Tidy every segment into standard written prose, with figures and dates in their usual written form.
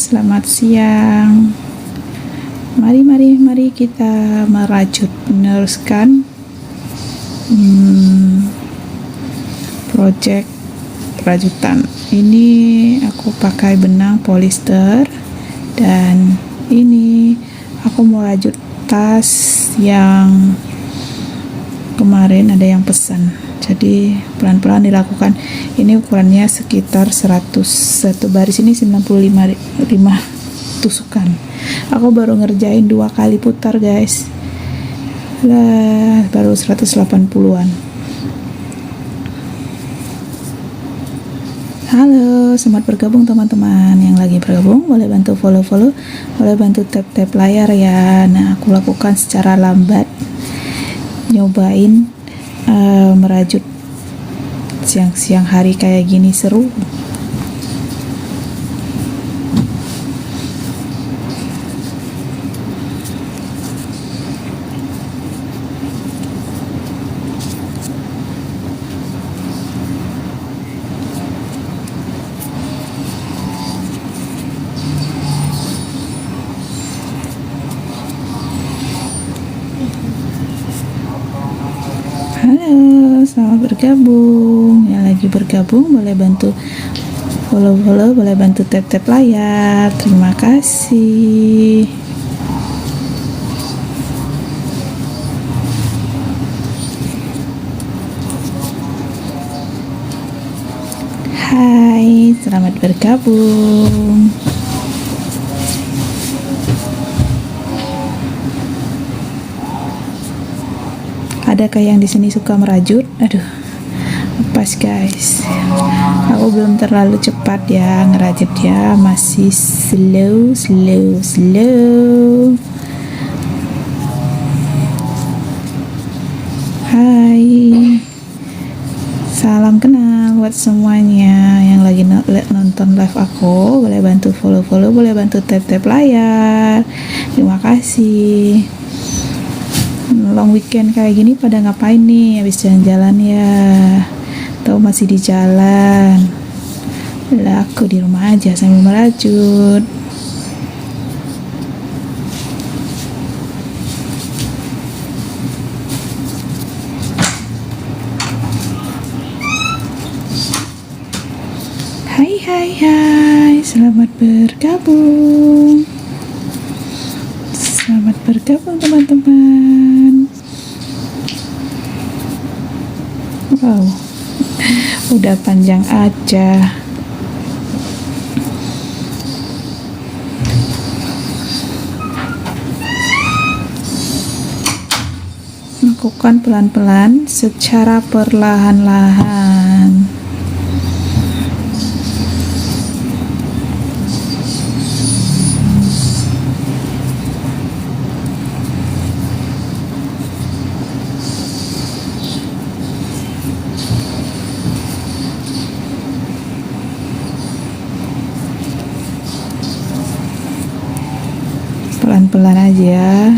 selamat siang. Mari kita meneruskan project rajutan. Ini aku pakai benang polyester dan ini aku mau rajut tas yang kemarin ada yang pesan. Jadi pelan-pelan dilakukan. Ini ukurannya sekitar 100, satu baris ini 95 tusukan. Aku baru ngerjain 2 kali putar guys, lah baru 180-an. Halo, selamat bergabung teman-teman. Yang lagi bergabung boleh bantu follow, boleh bantu tap layar ya. Nah, aku lakukan secara lambat, nyobain merajut siang-siang hari kayak gini, seru. Halo, selamat bergabung. Yang lagi bergabung boleh bantu follow, boleh bantu tap layar. Terima kasih. Hai, selamat bergabung. Adakah yang di sini suka merajut? Aduh, pas guys. Aku belum terlalu cepat ya ngerajut ya, masih slow. Hai, salam kenal buat semuanya yang lagi nonton live aku. Boleh bantu follow, boleh bantu tap layar. Terima kasih. Long weekend kayak gini pada ngapain nih? Habis jalan-jalan ya? Atau masih di jalan? Lah, aku di rumah aja sambil merajut. Hai, selamat bergabung. Selamat bergabung teman-teman. Wow, udah panjang aja. Lakukan pelan-pelan secara perlahan-lahan. Pelan-pelan aja,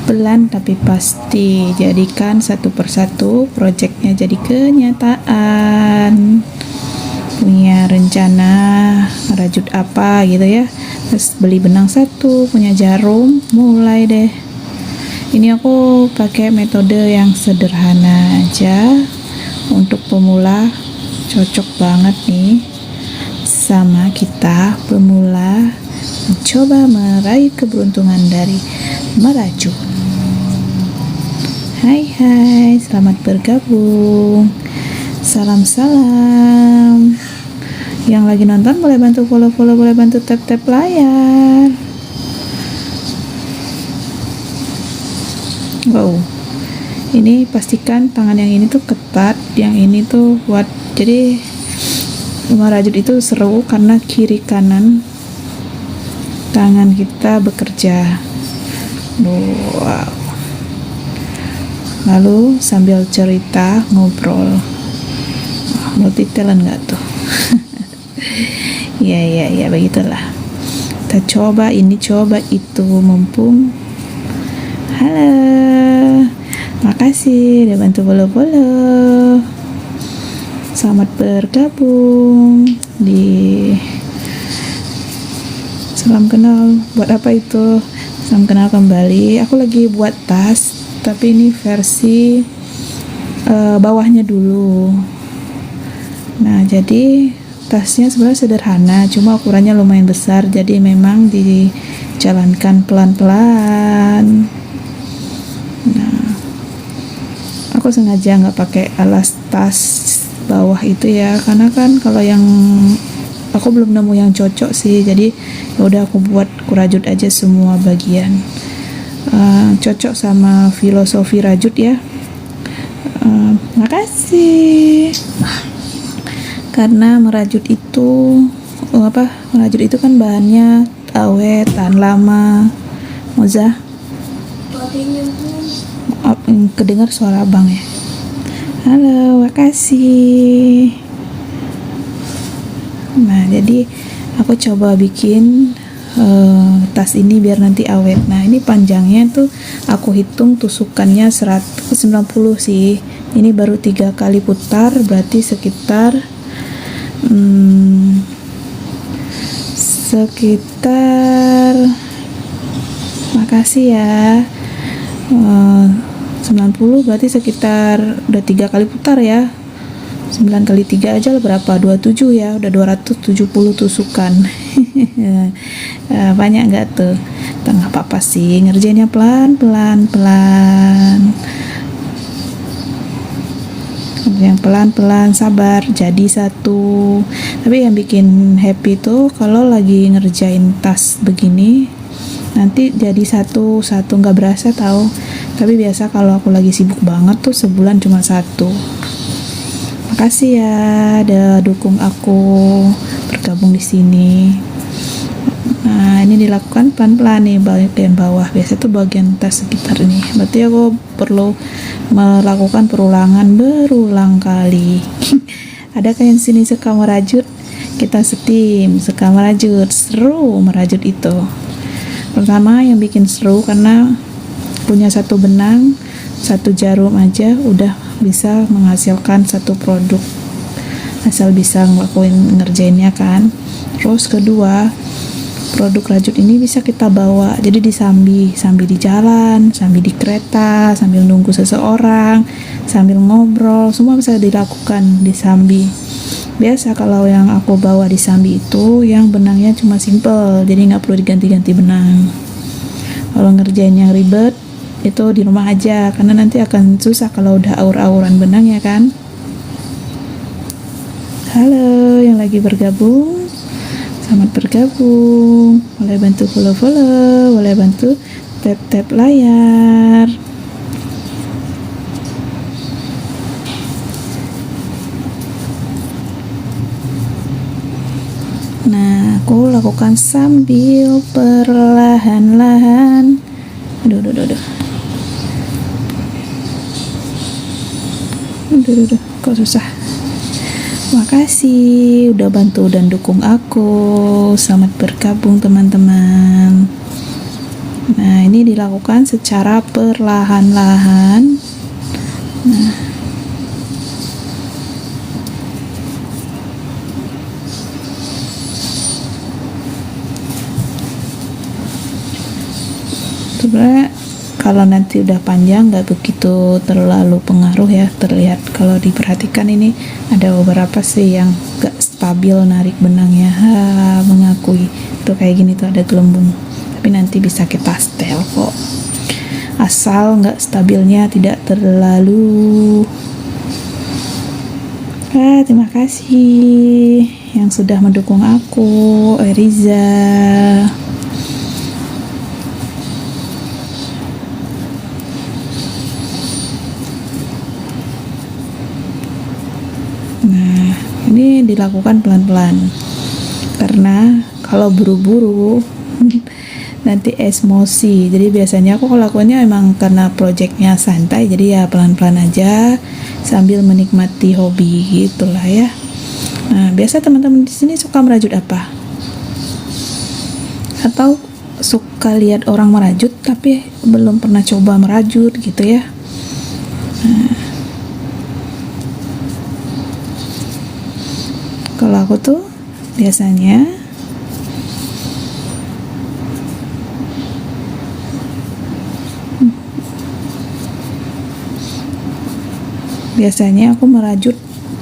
pelan tapi pasti. Jadikan satu persatu proyeknya jadi kenyataan. Punya rencana merajut apa gitu ya, terus beli benang satu, punya jarum, mulai deh. Ini aku pakai metode yang sederhana aja untuk pemula, cocok banget nih sama kita pemula mencoba meraih keberuntungan dari merajut. Hai, selamat bergabung. Salam. Yang lagi nonton boleh bantu follow, boleh bantu tap layar. Wow, ini pastikan tangan yang ini tuh ketat, yang ini tuh kuat. Jadi merajut itu seru karena kiri kanan tangan kita bekerja. Wow. Lalu sambil cerita, ngobrol. Multi talent nggak tuh? Ya begitulah. Kita coba ini, coba itu, mumpung. Halo, makasih udah bantu follow. Selamat bergabung di Salam kenal, buat apa itu? Salam kenal kembali. Aku lagi buat tas, tapi ini versi bawahnya dulu. Nah, jadi tasnya sebenarnya sederhana, cuma ukurannya lumayan besar, jadi memang dijalankan pelan-pelan. Nah, aku sengaja nggak pakai alas tas bawah itu ya, karena kan kalau yang aku belum nemu yang cocok sih, jadi udah aku rajut aja semua bagian. Cocok sama filosofi rajut ya. Makasih. Karena merajut itu kan bahannya awet, tahan lama. Moza, kedengar suara abang ya. Halo, makasih. Nah, jadi aku coba bikin tas ini biar nanti awet. Nah, ini panjangnya tuh aku hitung tusukannya 190 sih. Ini baru 3 kali putar, berarti sekitar makasih ya, 90 berarti sekitar udah 3 kali putar ya. 9 kali 3 aja berapa? 27 ya, udah 270 tusukan. Banyak nggak tuh? Nggak apa-apa sih, ngerjainnya pelan-pelan. Yang pelan-pelan, sabar, jadi satu. Tapi yang bikin happy tuh kalau lagi ngerjain tas begini, nanti jadi satu nggak berasa tahu. Tapi biasa kalau aku lagi sibuk banget tuh sebulan cuma satu. Makasih ya udah dukung aku bergabung di sini. Nah, ini dilakukan pelan-pelan nih bagian bawah. Biasa tuh bagian tas sekitar ini. Berarti aku perlu melakukan perulangan berulang kali. Adakah yang sini suka merajut? Kita setim, suka merajut, seru merajut itu. Pertama yang bikin seru karena punya satu benang, satu jarum aja udah bisa menghasilkan satu produk, asal bisa ngerjainnya kan. Terus kedua, produk rajut ini bisa kita bawa, jadi sambil di jalan, sambil di kereta, sambil nunggu seseorang, sambil ngobrol, semua bisa dilakukan di sambi. Biasa kalau yang aku bawa di sambi itu yang benangnya cuma simple, jadi nggak perlu diganti-ganti benang. Kalau ngerjain yang ribet itu di rumah aja, karena nanti akan susah kalau udah aur-auran benang ya kan. Halo yang lagi bergabung, selamat bergabung. Boleh bantu follow, boleh bantu tap layar. Nah, aku lakukan sambil perlahan-lahan. Aduh, kok susah. Makasih udah bantu dan dukung aku. Selamat bergabung teman-teman. Nah, ini dilakukan secara perlahan-lahan. Sebenarnya kalau nanti udah panjang nggak begitu terlalu pengaruh ya, terlihat kalau diperhatikan ini ada beberapa sih yang nggak stabil narik benangnya, mengakui tuh kayak gini tuh ada gelembung, tapi nanti bisa kita setel kok, asal nggak stabilnya tidak terlalu. Terima kasih yang sudah mendukung aku, Eriza. Ini dilakukan pelan-pelan karena kalau buru-buru nanti emosi. Jadi biasanya aku lakukannya emang karena projectnya santai, jadi ya pelan-pelan aja sambil menikmati hobi gitulah ya. Nah, biasa teman-teman di sini suka merajut apa? Atau suka lihat orang merajut tapi belum pernah coba merajut gitu ya? Kalau aku tuh biasanya biasanya aku merajut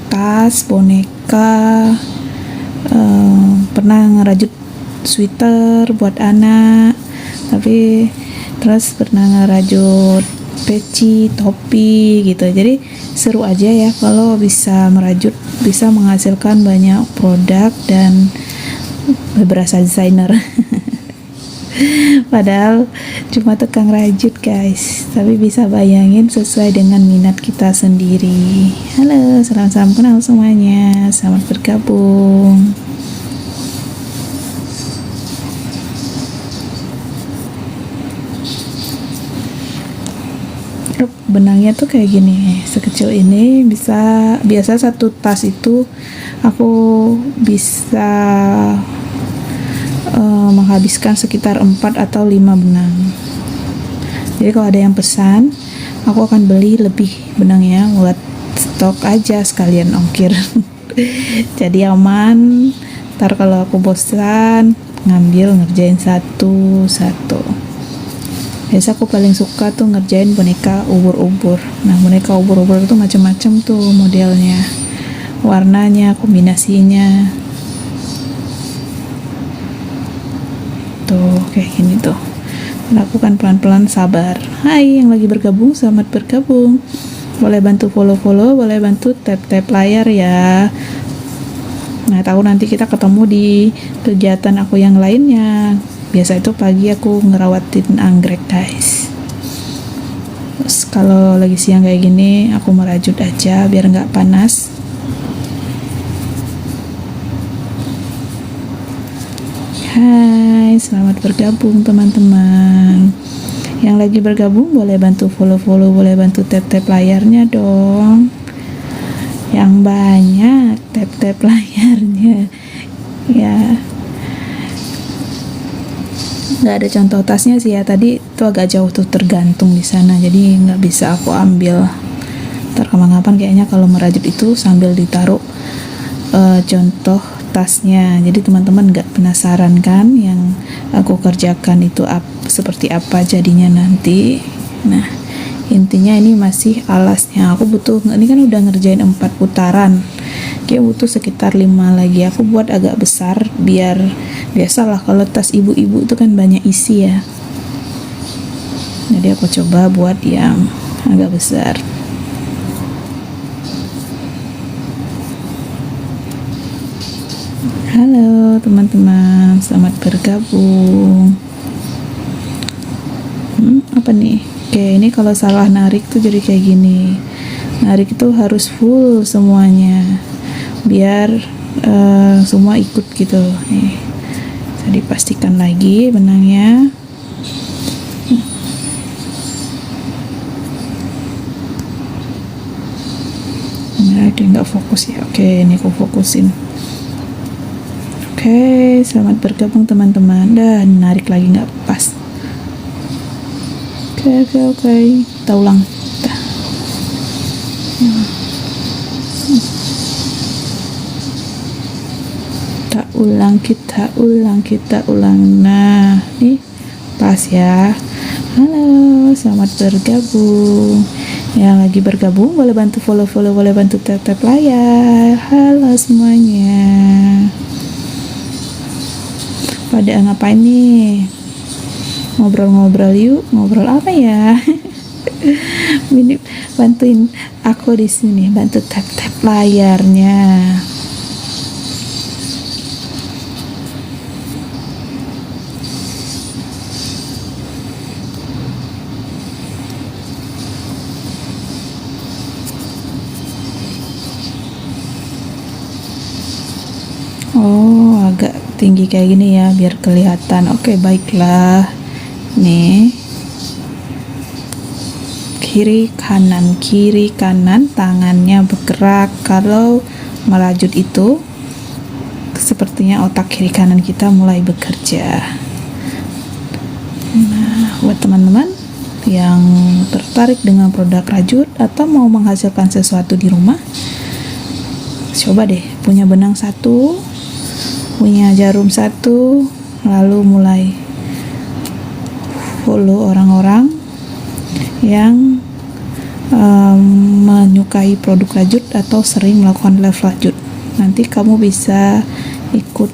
tas, boneka, pernah ngerajut sweater buat anak, tapi terus pernah ngerajut peci, topi gitu. Jadi seru aja ya kalau bisa merajut, bisa menghasilkan banyak produk dan berasa desainer. Padahal cuma tukang rajut guys, tapi bisa bayangin sesuai dengan minat kita sendiri. Halo, salam kenal semuanya, selamat bergabung. Benangnya tuh kayak gini, sekecil ini. Biasa satu tas itu aku bisa menghabiskan sekitar 4 atau 5 benang. Jadi kalau ada yang pesan, aku akan beli lebih benangnya buat stok aja sekalian ongkir. Jadi aman, ntar kalau aku bosan ngambil ngerjain satu-satu. Biasa aku paling suka tuh ngerjain boneka ubur-ubur. Nah, boneka ubur-ubur itu macam-macam tuh modelnya, warnanya, kombinasinya. Tuh kayak gini tuh. Lakukan pelan-pelan, sabar. Hai yang lagi bergabung, selamat bergabung. Boleh bantu follow-follow, boleh bantu tap-tap layar ya. Nah, tahu nanti kita ketemu di kegiatan aku yang lainnya. Biasa itu pagi aku ngerawatin anggrek guys. Terus kalau lagi siang kayak gini aku merajut aja biar nggak panas. Hai, selamat bergabung teman-teman. Yang lagi bergabung boleh bantu follow-follow, boleh bantu tap-tap layarnya dong. Yang banyak tap-tap layarnya ya. Nggak ada contoh tasnya sih ya, tadi itu agak jauh tuh, tergantung di sana, jadi nggak bisa aku ambil. Ntar kapan-kapan kayaknya kalau merajut itu sambil ditaruh contoh tasnya, jadi teman-teman nggak penasaran kan yang aku kerjakan itu seperti apa jadinya nanti. Nah, intinya ini masih alasnya. Aku butuh, ini kan udah ngerjain 4 putaran, kayak butuh sekitar 5 lagi. Aku buat agak besar biar, biasalah kalau tas ibu-ibu itu kan banyak isi ya, jadi aku coba buat yang agak besar. Halo teman-teman, selamat bergabung. Apa nih? Oke, ini kalau salah narik tuh jadi kayak gini. Narik itu harus full semuanya biar semua ikut gitu. Nih, bisa dipastikan lagi benangnya. Nah, dia nggak fokus ya. Oke, ini aku fokusin. Oke, selamat bergabung teman-teman. Dan narik lagi nggak pas. Oke. Kita ulang. Kita ulang. Nah, nih pas ya. Halo, selamat bergabung. Yang lagi bergabung boleh bantu follow-follow, boleh bantu tap-tap layar. Halo semuanya. Pada ngapain nih? Ngobrol-ngobrol yuk. Ngobrol apa ya? Ini bantuin aku di sini, bantu tap-tap layarnya. Oh, agak tinggi kayak gini ya biar kelihatan. Oke, baiklah. Nih, kiri kanan tangannya bergerak. Kalau merajut itu sepertinya otak kiri kanan kita mulai bekerja. Nah, buat teman-teman yang tertarik dengan produk rajut atau mau menghasilkan sesuatu di rumah, coba deh punya benang satu, punya jarum satu, lalu mulai follow orang-orang yang menyukai produk rajut atau sering melakukan live rajut. Nanti kamu bisa ikut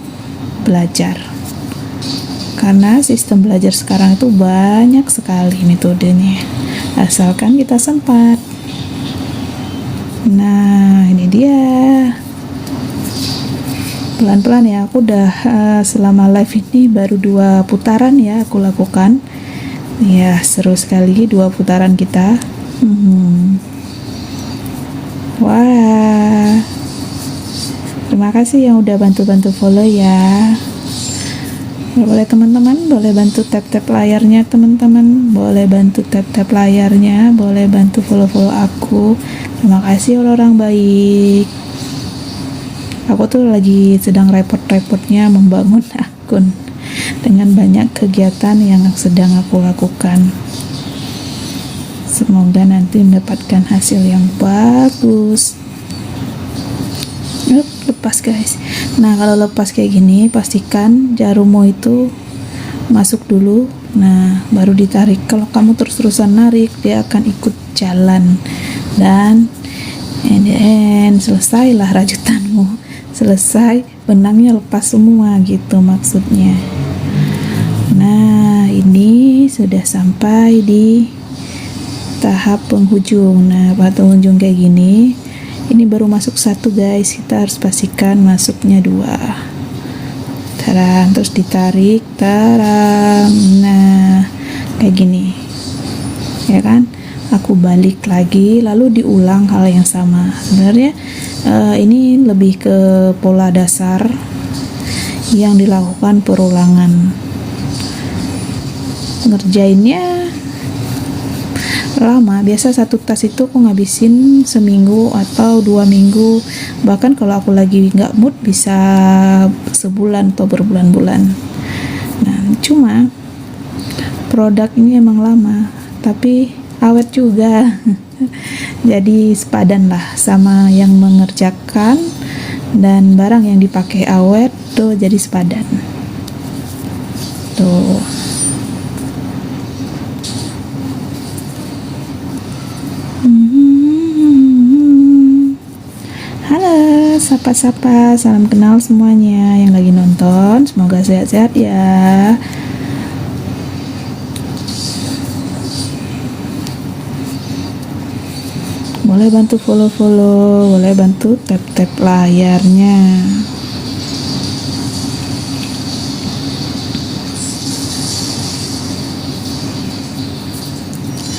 belajar, karena sistem belajar sekarang itu banyak sekali metodenya, asalkan kita sempat. Nah, ini dia. Pelan-pelan ya, aku udah selama live ini baru 2 putaran ya aku lakukan. Ya, seru sekali 2 putaran kita. Wah, terima kasih yang udah bantu-bantu follow ya. Boleh teman-teman, boleh bantu tap-tap layarnya teman-teman, boleh bantu tap-tap layarnya, boleh bantu follow-follow aku. Terima kasih orang-orang baik. Aku tuh lagi sedang repot-repotnya membangun akun dengan banyak kegiatan yang sedang aku lakukan. Semoga nanti mendapatkan hasil yang bagus. Lepas guys. Nah, kalau lepas kayak gini, pastikan jarummu itu masuk dulu. Nah, baru ditarik. Kalau kamu terus-terusan narik, dia akan ikut jalan. Dan in the end, selesailah rajutanmu. Selesai, benangnya lepas semua gitu maksudnya. Nah, ini sudah sampai di tahap penghujung. Nah, pada penghujung kayak gini, ini baru masuk 1 guys, kita harus pastikan masuknya 2. Taram, terus ditarik, taram. Nah, kayak gini ya kan, aku balik lagi lalu diulang hal yang sama. Sebenarnya ini lebih ke pola dasar yang dilakukan perulangan. Ngerjainnya lama, biasa 1 tas itu aku ngabisin seminggu atau 2 minggu, bahkan kalau aku lagi nggak mood bisa sebulan atau berbulan-bulan. Nah, cuma produk ini emang lama tapi awet juga. Jadi sepadan lah sama yang mengerjakan dan barang yang dipakai awet tuh, jadi sepadan tuh. Halo, sapa-sapa, salam kenal semuanya yang lagi nonton, semoga sehat-sehat ya. Boleh bantu follow-follow, boleh bantu tap-tap layarnya.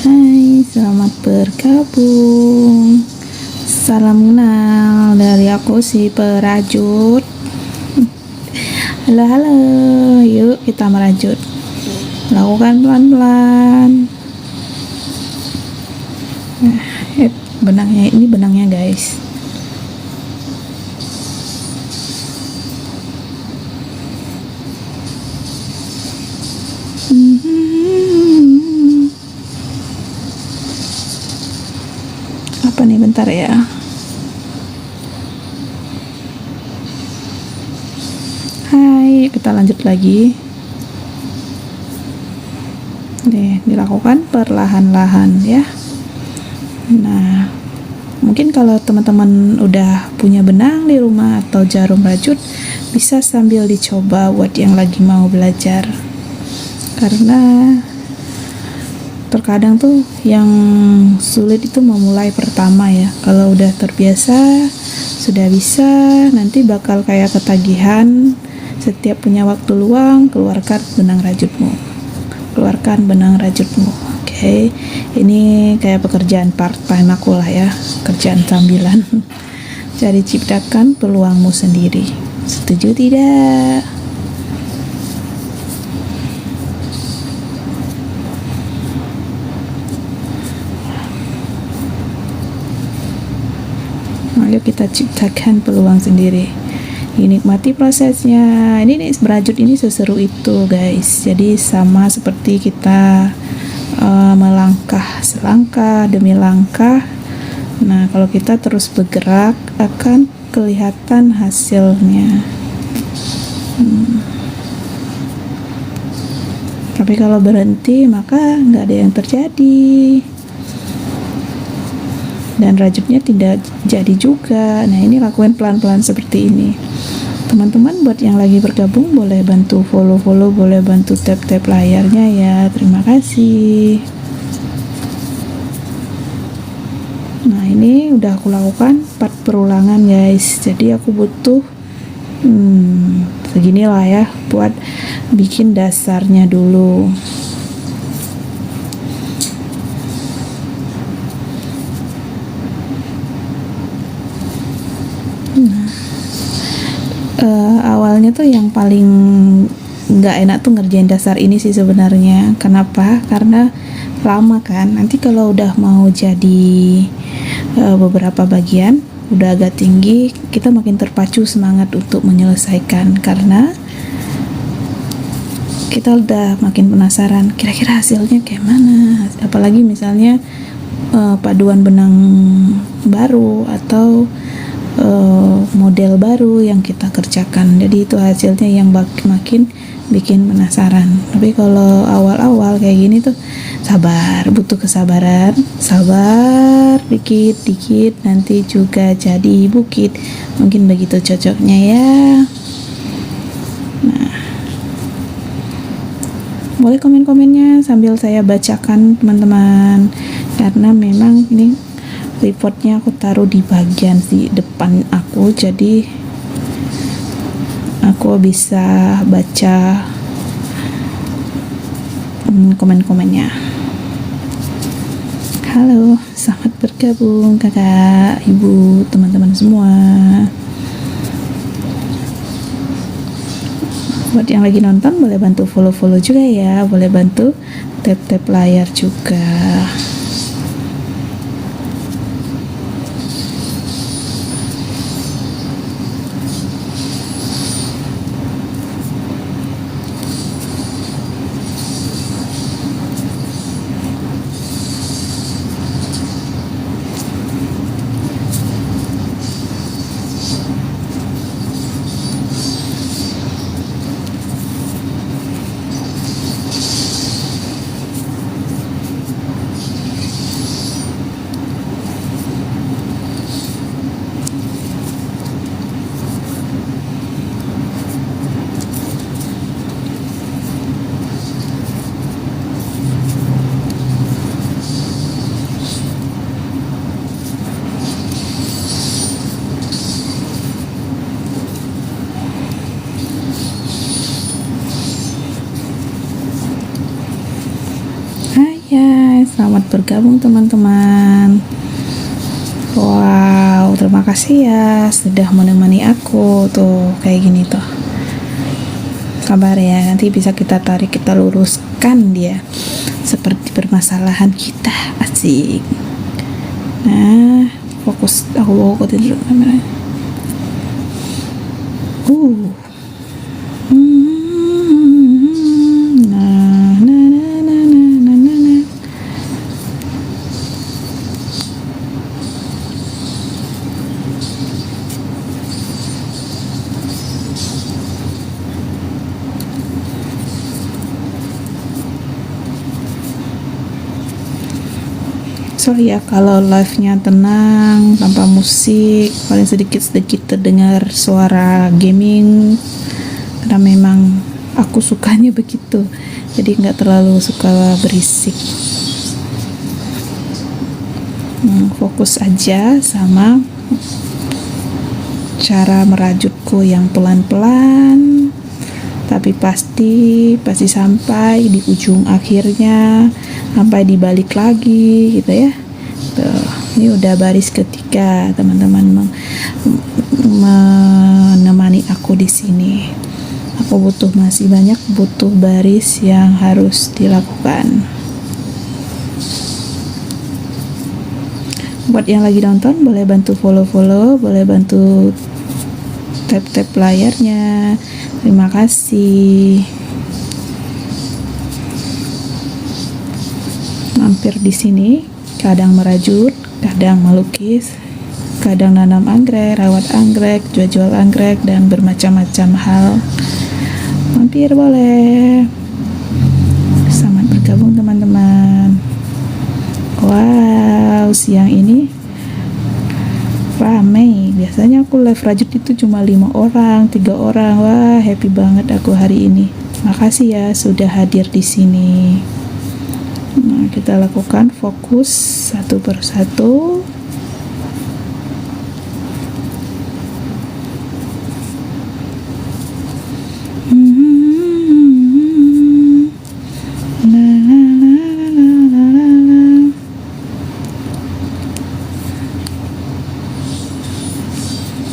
Hai, selamat bergabung. Salam kenal dari aku si perajut. Halo, yuk kita merajut. Lakukan pelan-pelan. Benangnya, ini benangnya guys. Apa nih, bentar ya. Hai, kita lanjut lagi. Nih, dilakukan perlahan-lahan ya. Nah, mungkin kalau teman-teman udah punya benang di rumah atau jarum rajut, bisa sambil dicoba buat yang lagi mau belajar. Karena terkadang tuh yang sulit itu memulai pertama ya. Kalau udah terbiasa, sudah bisa, nanti bakal kayak ketagihan. Setiap punya waktu luang, keluarkan benang rajutmu. Keluarkan benang rajutmu. Oke, ini kayak pekerjaan part time aku lah ya, kerjaan sambilan. Cari ciptakan peluangmu sendiri. Setuju tidak? Ayo kita ciptakan peluang sendiri. Nikmati prosesnya. Ini nih, berajut ini seseru itu guys. Jadi sama seperti kita melangkah selangkah demi langkah. Nah, kalau kita terus bergerak akan kelihatan hasilnya. Tapi kalau berhenti maka nggak ada yang terjadi. dan rajutnya tidak jadi juga. Nah, ini lakuin pelan-pelan seperti ini. Teman-teman buat yang lagi bergabung boleh bantu follow-follow, boleh bantu tap-tap layarnya ya. Terima kasih. Nah, ini udah aku lakukan 4 perulangan guys. Jadi aku butuh seginilah ya buat bikin dasarnya dulu. Awalnya tuh yang paling nggak enak tuh ngerjain dasar ini sih sebenarnya. Kenapa? Karena lama kan. Nanti kalau udah mau jadi beberapa bagian udah agak tinggi, kita makin terpacu semangat untuk menyelesaikan karena kita udah makin penasaran kira-kira hasilnya kayak mana. Apalagi misalnya paduan benang baru atau model baru yang kita kerjakan, jadi itu hasilnya yang makin bikin penasaran. Tapi kalau awal-awal kayak gini tuh sabar, butuh kesabaran, sabar dikit-dikit nanti juga jadi bukit, mungkin begitu cocoknya ya. Nah, boleh komen-komennya sambil saya bacakan teman-teman, karena memang ini reportnya aku taruh di bagian di depan aku, jadi aku bisa baca komen-komennya. Halo, selamat bergabung kakak, ibu, teman-teman semua. Buat yang lagi nonton boleh bantu follow-follow juga ya, boleh bantu tap-tap layar juga. Selamat bergabung teman-teman. Wow, terima kasih ya sudah menemani aku tuh kayak gini tuh. Sabar ya, nanti bisa kita tarik, kita luruskan dia seperti permasalahan kita. Asik. Nah, fokus, aku fokusin dulu kameranya. Sorry ya kalau live-nya tenang tanpa musik, paling sedikit-sedikit terdengar suara gaming karena memang aku sukanya begitu, jadi nggak terlalu suka berisik. Fokus aja sama cara merajutku yang pelan-pelan tapi pasti sampai di ujung akhirnya, sampai dibalik lagi gitu ya. Tuh, ini udah baris ketiga teman-teman menemani aku di sini. Aku masih banyak butuh baris yang harus dilakukan. Buat yang lagi nonton boleh bantu follow-follow, boleh bantu tap-tap layarnya. Terima kasih. Mampir di sini, kadang merajut, kadang melukis, kadang nanam anggrek, rawat anggrek, jual-jual anggrek, dan bermacam-macam hal. Mampir boleh. Selamat bergabung teman-teman. Wow, siang ini Ramai. Biasanya aku live rajut itu cuma 5 orang, 3 orang. Wah, happy banget aku hari ini. Makasih ya sudah hadir di sini. Nah, kita lakukan fokus satu persatu.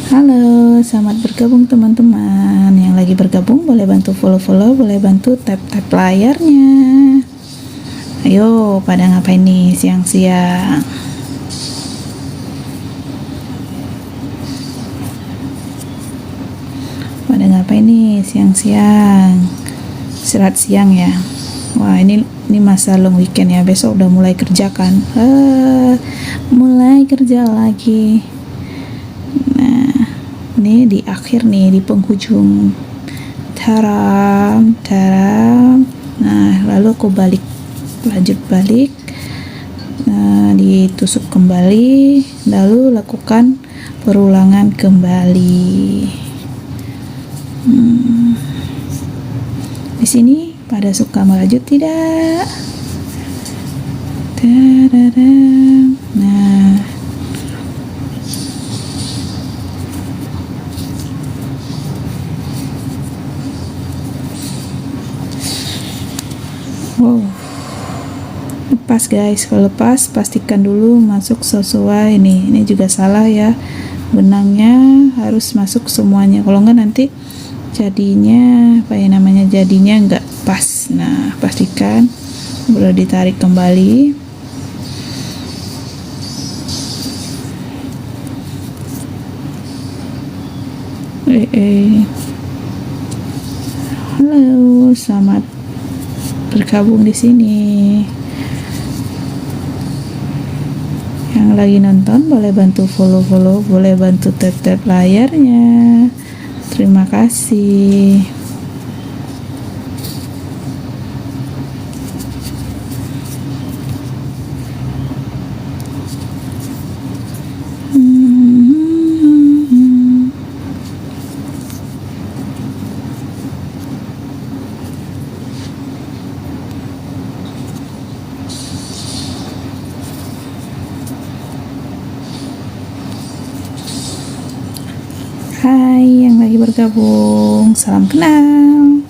Halo, selamat bergabung teman-teman. Yang lagi bergabung boleh bantu follow-follow, boleh bantu tap-tap layarnya. Ayo, pada ngapain nih siang-siang? Pada ngapain nih siang-siang? Istirahat siang ya. Wah, ini masa long weekend ya. Besok udah mulai kerja kan? Mulai kerja lagi. Nah, ini di akhir nih, di penghujung. Taram. Nah, lalu aku lanjut balik. Nah, ditusuk kembali, lalu lakukan perulangan kembali. Di sini pada suka merajut tidak? Nah, wow, lepas guys. Kalau lepas pastikan dulu masuk sesuai. Ini juga salah ya, benangnya harus masuk semuanya, kalau enggak nanti jadinya jadinya enggak pas. Nah, pastikan boleh ditarik kembali. Halo, selamat bergabung di sini. Yang lagi nonton boleh bantu follow-follow, boleh bantu tap-tap layarnya. Terima kasih. Hai yang lagi bergabung, salam kenal.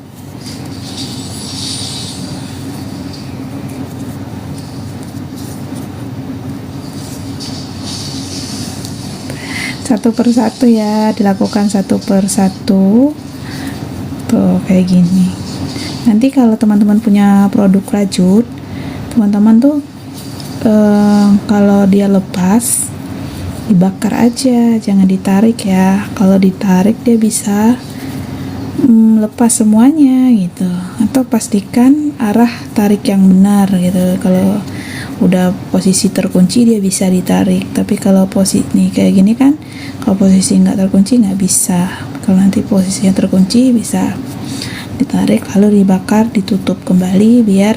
Satu persatu ya, dilakukan satu persatu. Tuh kayak gini. Nanti kalau teman-teman punya produk rajut, teman-teman tuh kalau dia lepas, dibakar aja, jangan ditarik ya. Kalau ditarik dia bisa lepas semuanya gitu. Atau pastikan arah tarik yang benar gitu. Kalau udah posisi terkunci dia bisa ditarik. Tapi kalau posisi nih kayak gini kan, kalau posisi nggak terkunci nggak bisa. Kalau nanti posisinya terkunci bisa ditarik lalu dibakar, ditutup kembali biar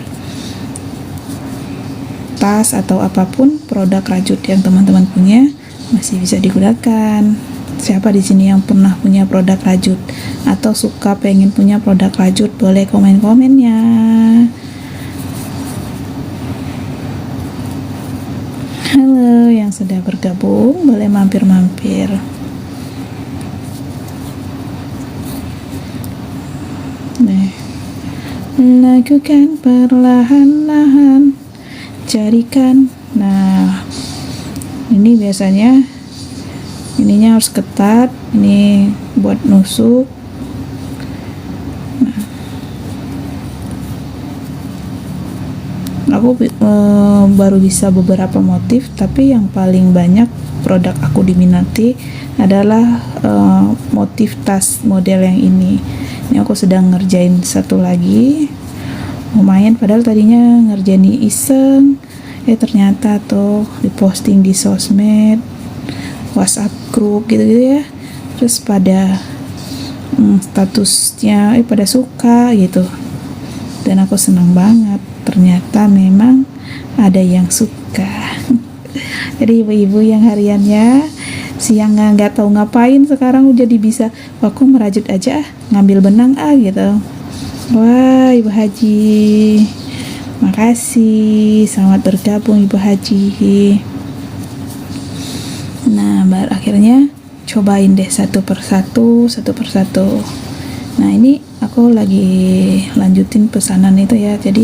tas atau apapun produk rajut yang teman-teman punya masih bisa digunakan. Siapa di sini yang pernah punya produk rajut atau suka pengen punya produk rajut, boleh komen-komennya. Halo yang sudah bergabung, boleh mampir-mampir. Nih, lakukan perlahan-lahan, jadikan. Nah, ini biasanya ininya harus ketat, ini buat nusuk. Nah, aku baru bisa beberapa motif, tapi yang paling banyak produk aku diminati adalah motif tas model yang ini. Ini aku sedang ngerjain satu lagi, lumayan, padahal tadinya ngerjain iseng. Ternyata tuh diposting di sosmed, WhatsApp grup gitu-gitu ya, terus pada statusnya pada suka gitu, dan aku senang banget. Ternyata memang ada yang suka. Jadi ibu-ibu yang hariannya siang nggak tahu ngapain, sekarang udah bisa aku merajut aja, ngambil benang gitu. Wah, Ibu Haji, makasih, selamat bergabung Ibu Haji. Nah, baru akhirnya cobain deh satu persatu. Nah, ini aku lagi lanjutin pesanan itu ya, jadi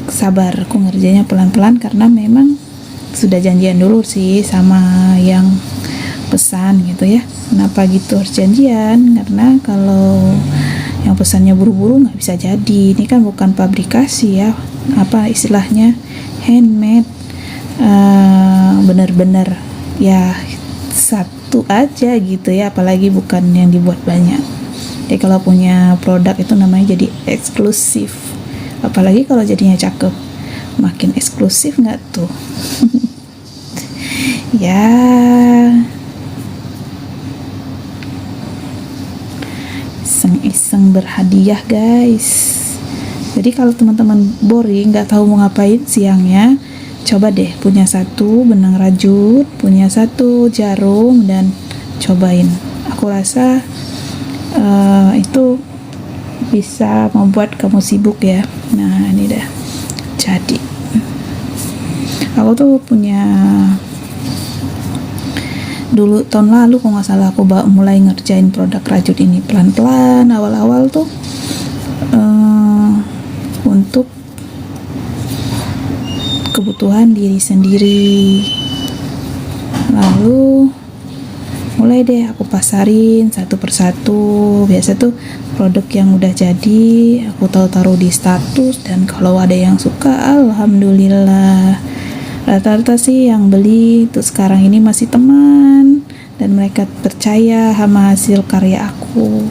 sabar, aku ngerjainnya pelan-pelan karena memang sudah janjian dulu sih sama yang pesan gitu ya. Kenapa gitu harus janjian? Karena kalau yang pesannya buru-buru nggak bisa jadi. Ini kan bukan pabrikasi ya, apa istilahnya, handmade, bener-bener ya satu aja gitu ya, apalagi bukan yang dibuat banyak. Jadi kalau punya produk itu namanya jadi eksklusif, apalagi kalau jadinya cakep, makin eksklusif nggak tuh? Ya, iseng-iseng berhadiah guys. Jadi kalau teman-teman boring nggak tahu mau ngapain siangnya, coba deh punya satu benang rajut, punya satu jarum, dan cobain. Aku rasa itu bisa membuat kamu sibuk ya. Nah, ini dah jadi. Aku tuh punya, dulu tahun lalu kalau nggak salah aku mulai ngerjain produk rajut ini pelan-pelan. Awal-awal tuh untuk kebutuhan diri sendiri, lalu mulai deh aku pasarin satu persatu. Biasa tuh produk yang udah jadi aku taruh di status, dan kalau ada yang suka alhamdulillah. Rata-rata sih yang beli tuh sekarang ini masih teman, dan mereka percaya sama hasil karya aku.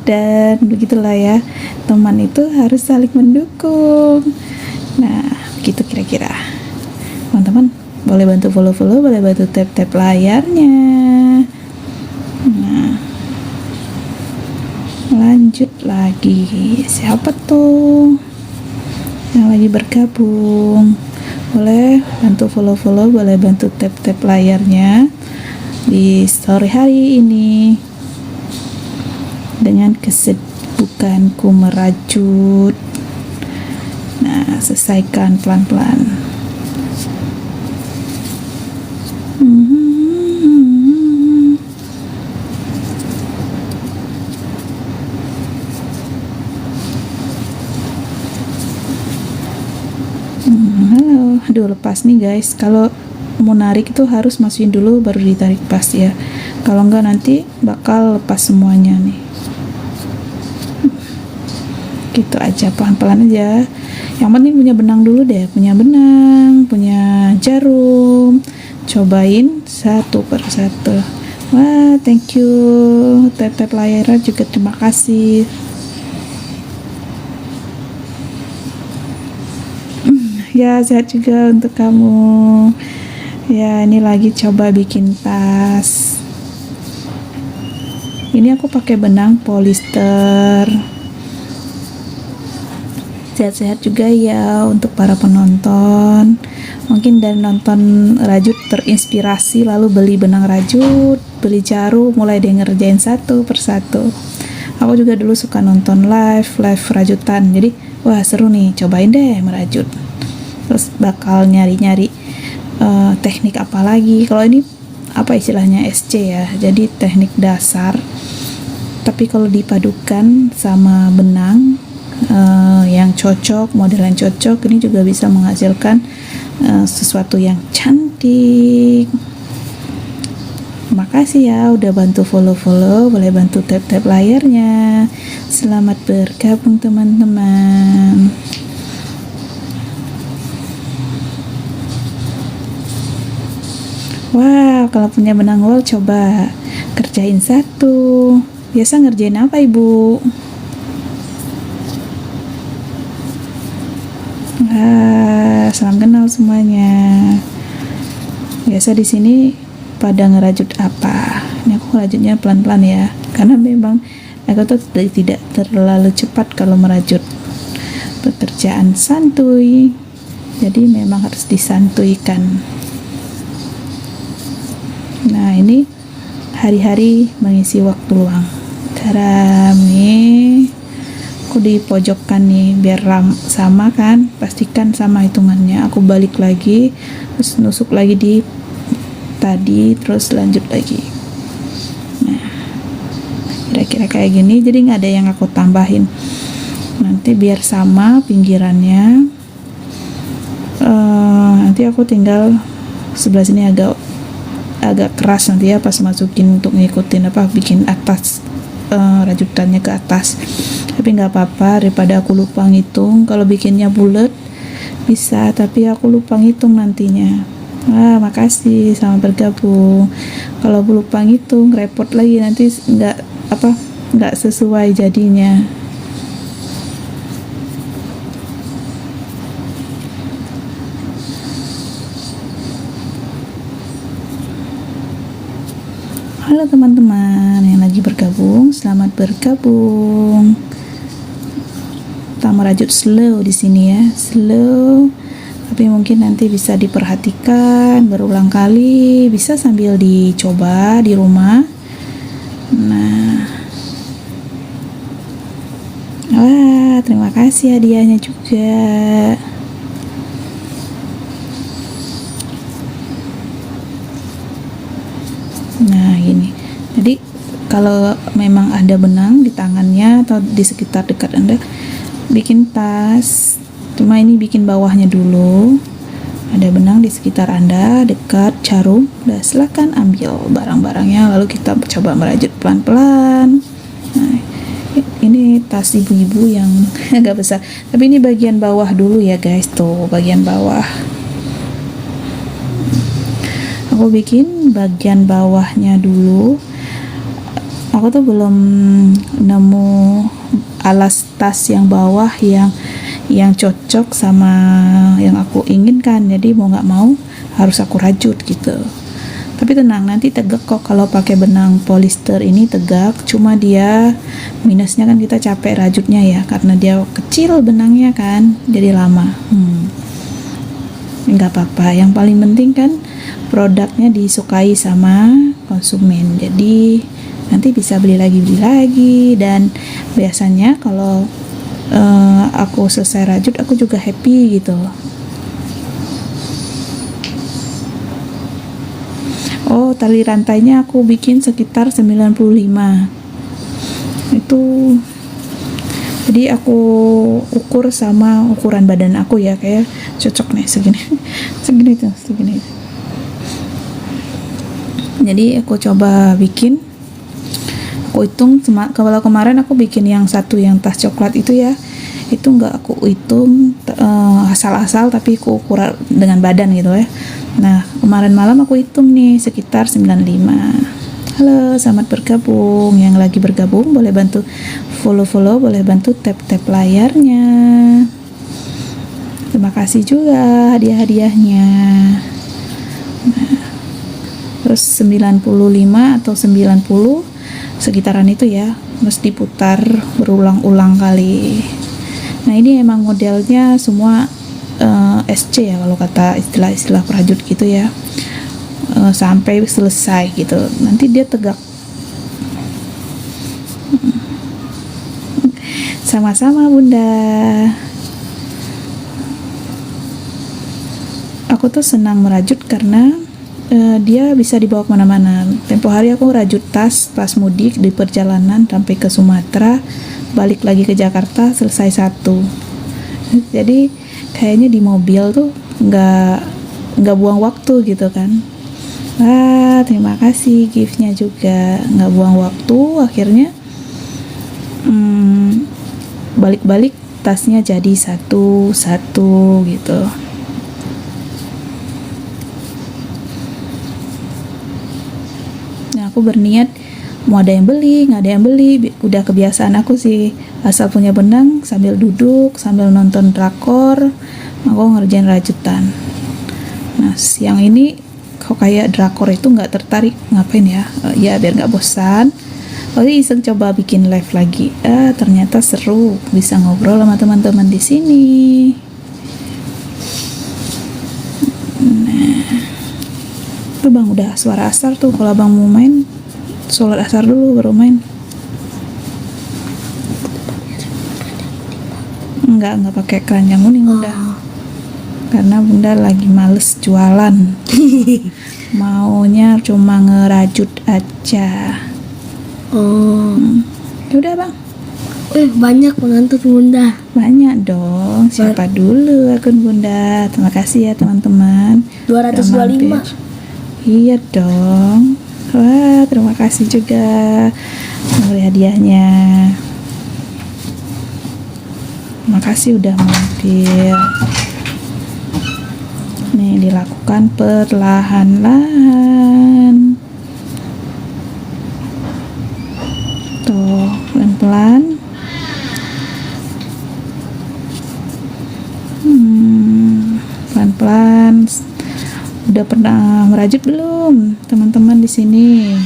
Dan begitulah ya, teman itu harus saling mendukung. Nah, gitu kira-kira. Teman-teman boleh bantu follow, boleh bantu tap layarnya. Nah, lanjut lagi. Siapa tuh yang lagi bergabung? Boleh bantu follow, boleh bantu tap layarnya di story hari ini. Dengan kesibukanku merajut, nah, selesaikan pelan-pelan. Halo, aduh lepas nih guys. Kalau mau narik itu harus masukin dulu baru ditarik pas ya. Kalau enggak nanti bakal lepas semuanya nih. Gitu aja, pelan-pelan aja. Yang penting punya benang dulu deh, punya benang, punya jarum. Cobain satu persatu. Wah, thank you tap layar juga, terima kasih. Ya, sehat juga untuk kamu. Ya, ini lagi coba bikin tas. Ini aku pakai benang polyester. Sehat-sehat juga ya untuk para penonton. Mungkin dari nonton rajut terinspirasi lalu beli benang rajut, beli jarum, mulai deh ngerjain satu persatu. Aku juga dulu suka nonton live rajutan. Jadi, wah seru nih, cobain deh merajut. Terus bakal nyari-nyari teknik apa lagi. Kalau ini apa istilahnya, SC ya. Jadi teknik dasar. Tapi kalau dipadukan sama benang yang cocok, model yang cocok, ini juga bisa menghasilkan sesuatu yang cantik. Makasih ya udah bantu follow, boleh bantu tap layarnya. Selamat bergabung teman-teman. Wah, kalau punya benang wol coba kerjain satu. Biasa ngerjain apa ibu? Salam kenal semuanya. Biasa di sini pada ngerajut apa? Ini aku ngerajutnya pelan-pelan ya, karena memang aku tuh tidak terlalu cepat kalau merajut. Pekerjaan santuy, jadi memang harus disantuikan. Nah, ini hari-hari mengisi waktu luang. Garam nih, aku di pojokkan nih biar sama kan, pastikan sama hitungannya. Aku balik lagi, terus nusuk lagi di tadi, terus lanjut lagi. Nah, kira-kira kayak gini, jadi nggak ada yang aku tambahin. Nanti biar sama pinggirannya. Nanti aku tinggal sebelah sini agak keras nanti ya pas masukin untuk ngikutin bikin atas rajutannya ke atas, tapi nggak apa-apa daripada aku lupa ngitung. Kalau bikinnya bulat bisa, tapi aku lupa ngitung nantinya. Makasih sama bergabung. Kalau aku lupa ngitung repot lagi, nanti nggak sesuai jadinya. Halo teman-teman yang lagi bergabung, selamat bergabung. Kita merajut slow di sini ya, slow. Tapi mungkin nanti bisa diperhatikan berulang kali, bisa sambil dicoba di rumah. Nah, terima kasih hadiahnya juga. Nah, gini. Jadi kalau memang ada benang di tangannya atau di sekitar dekat Anda, bikin tas. Cuma ini bikin bawahnya dulu. Ada benang di sekitar Anda, dekat jarum. Udah, silakan ambil barang-barangnya, lalu kita coba merajut pelan-pelan. Nah, ini tas ibu-ibu yang agak besar. Tapi ini bagian bawah dulu ya guys, tuh bagian bawah. Aku bikin bagian bawahnya dulu. Aku tuh belum nemu alas tas yang bawah yang cocok sama yang aku inginkan, jadi mau nggak mau harus aku rajut gitu. Tapi tenang, nanti tegak kok. Kalau pakai benang polyester ini tegak, cuma dia minusnya kan kita capek rajutnya ya, karena dia kecil benangnya kan, jadi lama. Nggak apa-apa, yang paling penting kan produknya disukai sama konsumen, jadi nanti bisa beli lagi. Dan biasanya kalau aku selesai rajut, aku juga happy gitu. Tali rantainya aku bikin sekitar 95 itu. Jadi aku ukur sama ukuran badan aku ya, kayak cocok nih segini segini. Jadi aku coba bikin, aku hitung. Kalau kemarin aku bikin yang satu yang tas coklat itu ya, itu nggak aku hitung asal-asal, tapi aku ukur dengan badan gitu ya. Nah, kemarin malam aku hitung nih sekitar 95. Halo, selamat bergabung. Yang lagi bergabung boleh bantu follow, boleh bantu tap layarnya. Terima kasih juga hadiah-hadiahnya. Nah, terus 95 atau 90 sekitaran itu ya, terus diputar berulang-ulang kali. Nah, ini emang modelnya semua SC ya, kalau kata istilah perajut gitu ya, sampai selesai gitu, nanti dia tegak. Sama-sama Bunda. Aku tuh senang merajut karena dia bisa dibawa kemana-mana. Tempo hari aku rajut tas pas mudik di perjalanan sampai ke Sumatera, balik lagi ke Jakarta, selesai satu. Jadi kayaknya di mobil tuh nggak buang waktu gitu kan. Terima kasih giftnya juga, nggak buang waktu. Akhirnya balik-balik tasnya jadi satu gitu. Nah, aku berniat mau ada yang beli, nggak ada yang beli. Udah kebiasaan aku sih, asal punya benang sambil duduk, sambil nonton drakor, aku ngerjain rajutan. Nah, siang ini kok kayak drakor itu nggak tertarik, ngapain ya? Ya biar nggak bosan. Iseng coba bikin live lagi. Ternyata seru, bisa ngobrol sama teman-teman di sini. Nah, Tuh bang, udah suara asar tuh. Kalau abang mau main, sholat asar dulu baru main. Enggak pakai keranjang kuning udah. Karena bunda lagi males jualan. Maunya cuma ngerajut aja. Ya udah bang. Banyak penonton bunda. Banyak dong. Siapa dulu akun bunda? Terima kasih ya teman-teman. 225. Iya dong. Wah, terima kasih juga memberi hadiahnya. Terima kasih udah mampir. Nih, dilakukan perlahan-lahan. Tuh, pelan-pelan. Pelan-pelan. Udah pernah merajut belum teman-teman di sini?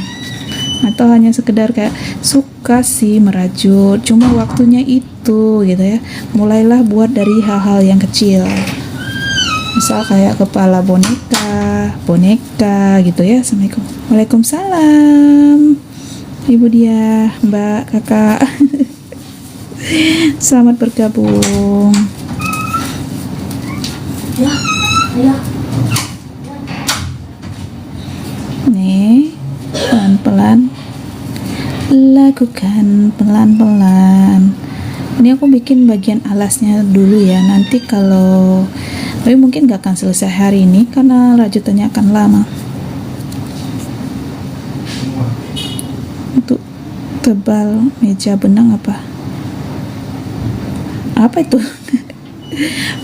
Atau hanya sekedar kayak suka sih merajut, cuma waktunya itu gitu ya. Mulailah buat dari hal-hal yang kecil. Misal kayak kepala boneka gitu ya. Assalamualaikum. Waalaikumsalam. Ibu dia, Mbak, Kakak. Selamat bergabung. Ya. Nih, pelan-pelan. Lakukan pelan-pelan. Ini aku bikin bagian alasnya dulu ya. Nanti tapi mungkin gak akan selesai hari ini karena rajutannya akan lama. Untuk tebal meja benang apa itu?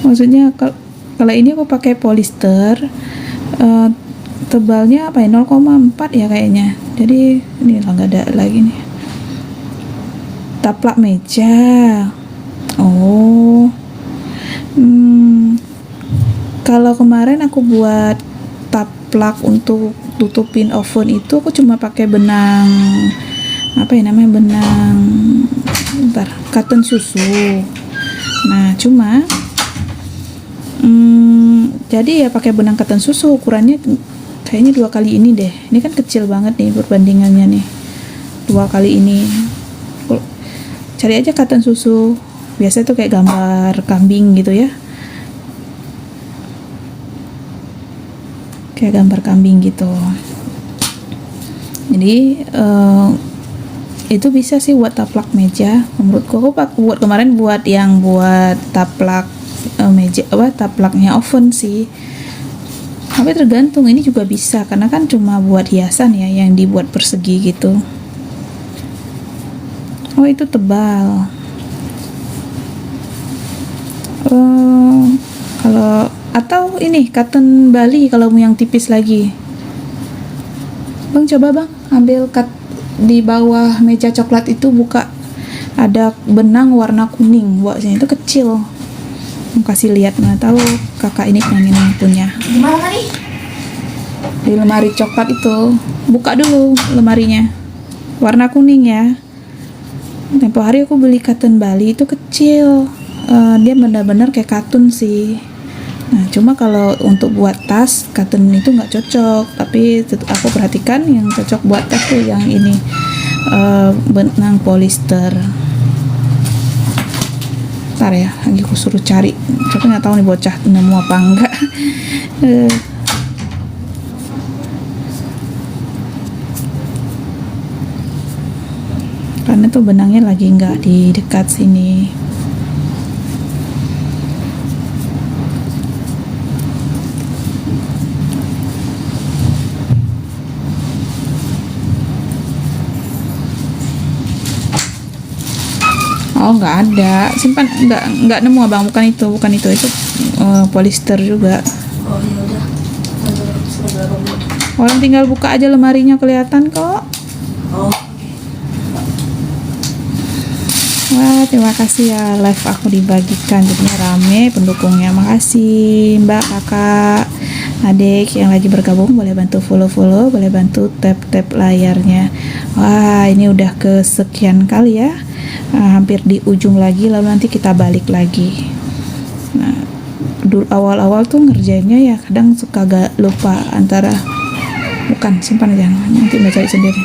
Maksudnya kalau ini aku pakai polyester, tebalnya apa ya, 0,4 ya kayaknya. Jadi ini lah, nggak ada lagi nih. Taplak meja. Kalau kemarin aku buat taplak untuk tutupin oven itu, aku cuma pakai benang cotton susu. Nah, cuma jadi ya pakai benang cotton susu, ukurannya kayaknya 2 kali ini deh. Ini kan kecil banget nih perbandingannya nih. 2 kali ini. Cari aja cotton susu. Biasa tuh kayak gambar kambing gitu ya. Kayak gambar kambing gitu. Jadi itu bisa sih buat taplak meja. Menurutku aku buat kemarin buat taplak meja taplaknya oven sih. Tapi tergantung, ini juga bisa karena kan cuma buat hiasan ya, yang dibuat persegi gitu. Itu tebal. Atau ini cotton Bali kalau mau yang tipis lagi. Bang, coba bang ambil di bawah meja coklat itu, buka, ada benang warna kuning buat sini, itu kecil. Mau kasih lihat, mana tahu kakak ini pengen punya. Gimana tadi? Di lemari coklat itu, buka dulu lemarinya, warna kuning ya. Tempo hari aku beli cotton Bali itu kecil, dia benar-benar kayak katun sih. Nah, cuma kalau untuk buat tas, cotton itu nggak cocok. Tapi aku perhatikan yang cocok buat tas tuh yang ini, benang polyester. Ntar ya, lagi aku suruh cari. Tapi nggak tahu nih bocah nemu apa enggak. Karena tuh benangnya lagi nggak di dekat sini. Nggak ada, simpan, nggak nemu abang. Bukan itu polyester juga. Orang tinggal buka aja lemarinya, kelihatan kok. Wah, terima kasih ya, live aku dibagikan jadinya rame pendukungnya. Makasih Mbak, Kakak, adik yang lagi bergabung, boleh bantu follow, boleh bantu tap layarnya. Wah, ini udah kesekian kali ya. Hampir di ujung lagi, lalu nanti kita balik lagi. Nah, dulu awal-awal tuh ngerjainnya ya kadang suka gak lupa antara Bukan, simpan aja, nanti Mbak cari sendiri.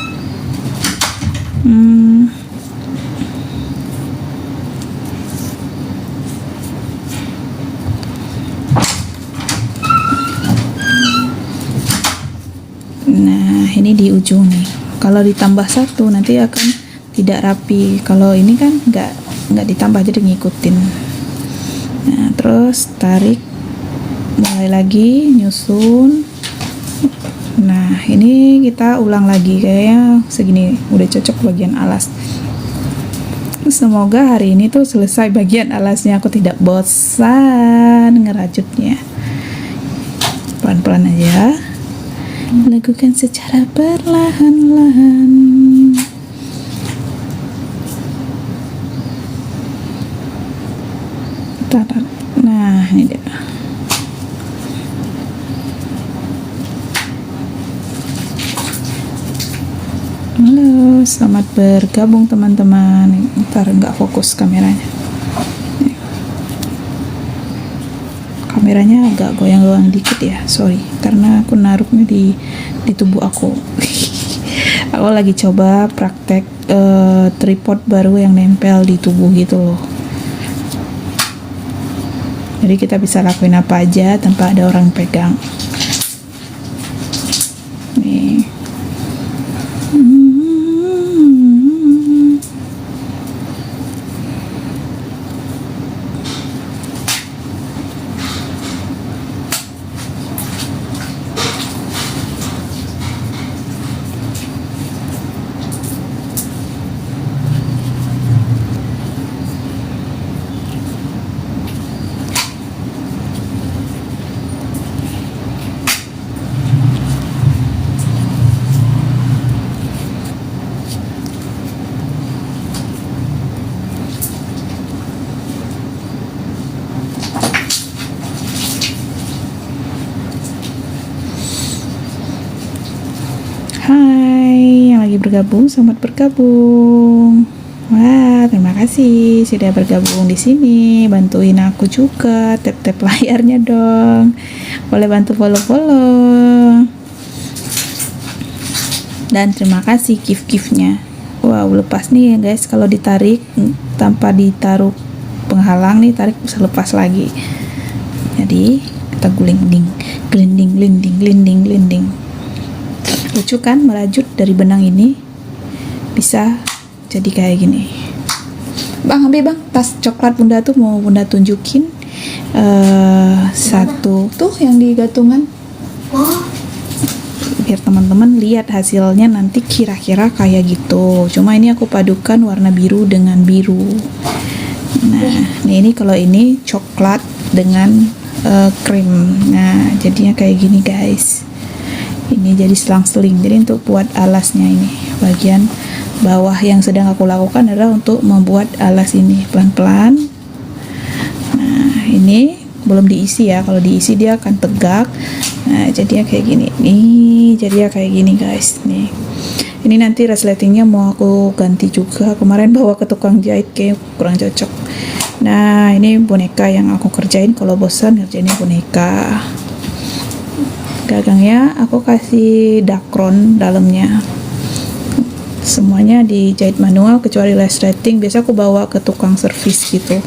Nah, ini di ujung nih. Kalau ditambah satu nanti akan tidak rapi. Kalau ini kan nggak ditambah, jadi ngikutin. Nah, terus tarik, mulai lagi nyusun. Nah, ini kita ulang lagi, kayaknya segini udah cocok bagian alas. Semoga hari ini tuh selesai bagian alasnya, aku tidak bosan ngerajutnya. Pelan-pelan aja, lakukan secara perlahan-lahan. Nah, ini dia. Halo, selamat bergabung teman-teman. Ntar nggak fokus kameranya. Kameranya agak goyang-goyang dikit ya, sorry. Karena aku naruhnya di tubuh aku. Aku lagi coba praktek tripod baru yang nempel di tubuh gitu loh. Jadi kita bisa lakuin apa aja tanpa ada orang pegang. Nih. Hai, yang lagi bergabung, selamat bergabung. Wah, terima kasih sudah bergabung di sini. Bantuin aku juga, tap-tap layarnya dong. Boleh bantu follow-follow. Dan terima kasih gift-giftnya. Wow, lepas nih ya guys, kalau ditarik tanpa ditaruh penghalang nih, tarik bisa lepas lagi. Jadi kita glinding, glinding, glinding, glinding, glinding. Lucu kan merajut dari benang ini bisa jadi kayak gini. Bang, ambil bang tas coklat bunda tuh, mau bunda tunjukin satu tuh yang di gantungan, biar teman-teman lihat hasilnya nanti kira-kira kayak gitu. Cuma ini aku padukan warna biru dengan biru. Nah, ini kalau ini coklat dengan krim. Nah, jadinya kayak gini guys. Ini jadi selang-seling. Jadi untuk buat alasnya ini, bagian bawah yang sedang aku lakukan adalah untuk membuat alas ini pelan-pelan. Nah, ini belum diisi ya. Kalau diisi dia akan tegak. Nah, jadinya kayak gini. Nih, jadinya kayak gini guys. Nih. Ini nanti resletingnya mau aku ganti juga. Kemarin bawa ke tukang jahit kayak kurang cocok. Nah, ini boneka yang aku kerjain kalau bosan ngerjainnya boneka. Gagangnya aku kasih dakron dalamnya. Semuanya dijahit manual kecuali resleting. Biasa aku bawa ke tukang servis gitu.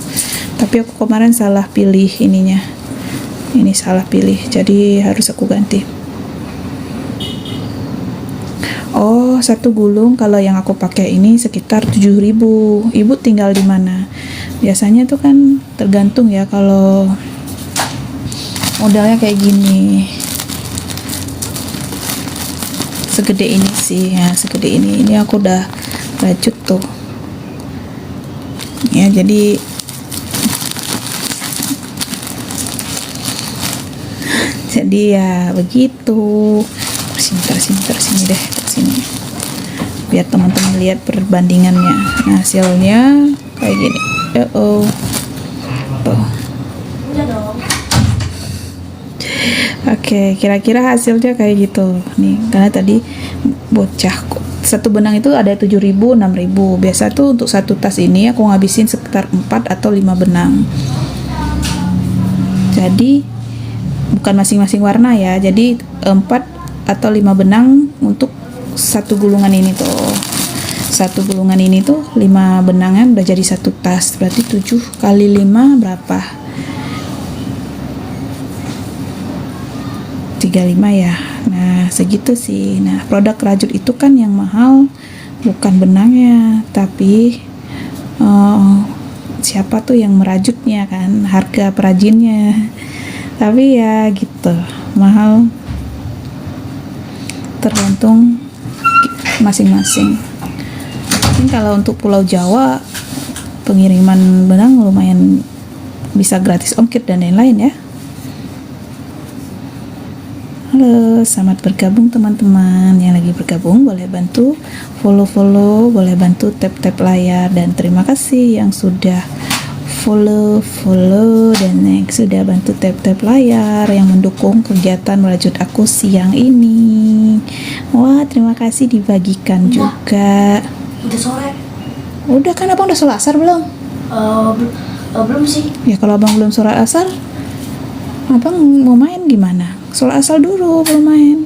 Tapi aku kemarin salah pilih ininya. Ini salah pilih, jadi harus aku ganti. Oh, satu gulung kalau yang aku pakai ini sekitar 7.000. Ibu tinggal di mana? Biasanya tuh kan tergantung ya, kalau modalnya kayak gini. Segede ini sih ya, segede ini aku udah rajut tuh ya, jadi ya begitu. Sini deh, sini biar teman-teman lihat perbandingannya. Nah, hasilnya kayak gini. Tuh. Oke, kira-kira hasilnya kayak gitu nih. Karena tadi bocah satu benang itu ada 7.000, 6.000. Biasa tuh untuk satu tas ini aku ngabisin sekitar 4 atau 5 benang. Jadi bukan masing-masing warna ya. Jadi 4 atau 5 benang untuk satu gulungan ini tuh. Satu gulungan ini tuh 5 benangnya udah jadi satu tas. Berarti 7 kali 5 berapa? 35 ya. Nah, segitu sih. Nah, produk rajut itu kan yang mahal bukan benangnya, tapi siapa tuh yang merajutnya kan, harga perajinnya. Tapi ya gitu, mahal tergantung masing-masing. Mungkin kalau untuk Pulau Jawa pengiriman benang lumayan bisa gratis ongkir dan lain-lain ya. Halo, selamat bergabung teman-teman yang lagi bergabung, boleh bantu follow, boleh bantu tap layar, dan terima kasih yang sudah follow dan yang sudah bantu tap layar yang mendukung kegiatan merajut aku siang ini. Wah, terima kasih dibagikan juga. Udah sore. Udah kan abang udah sholat asar belum? Belum sih. Ya kalau abang belum sholat asar, abang mau main gimana? Sholat asar dulu belum main.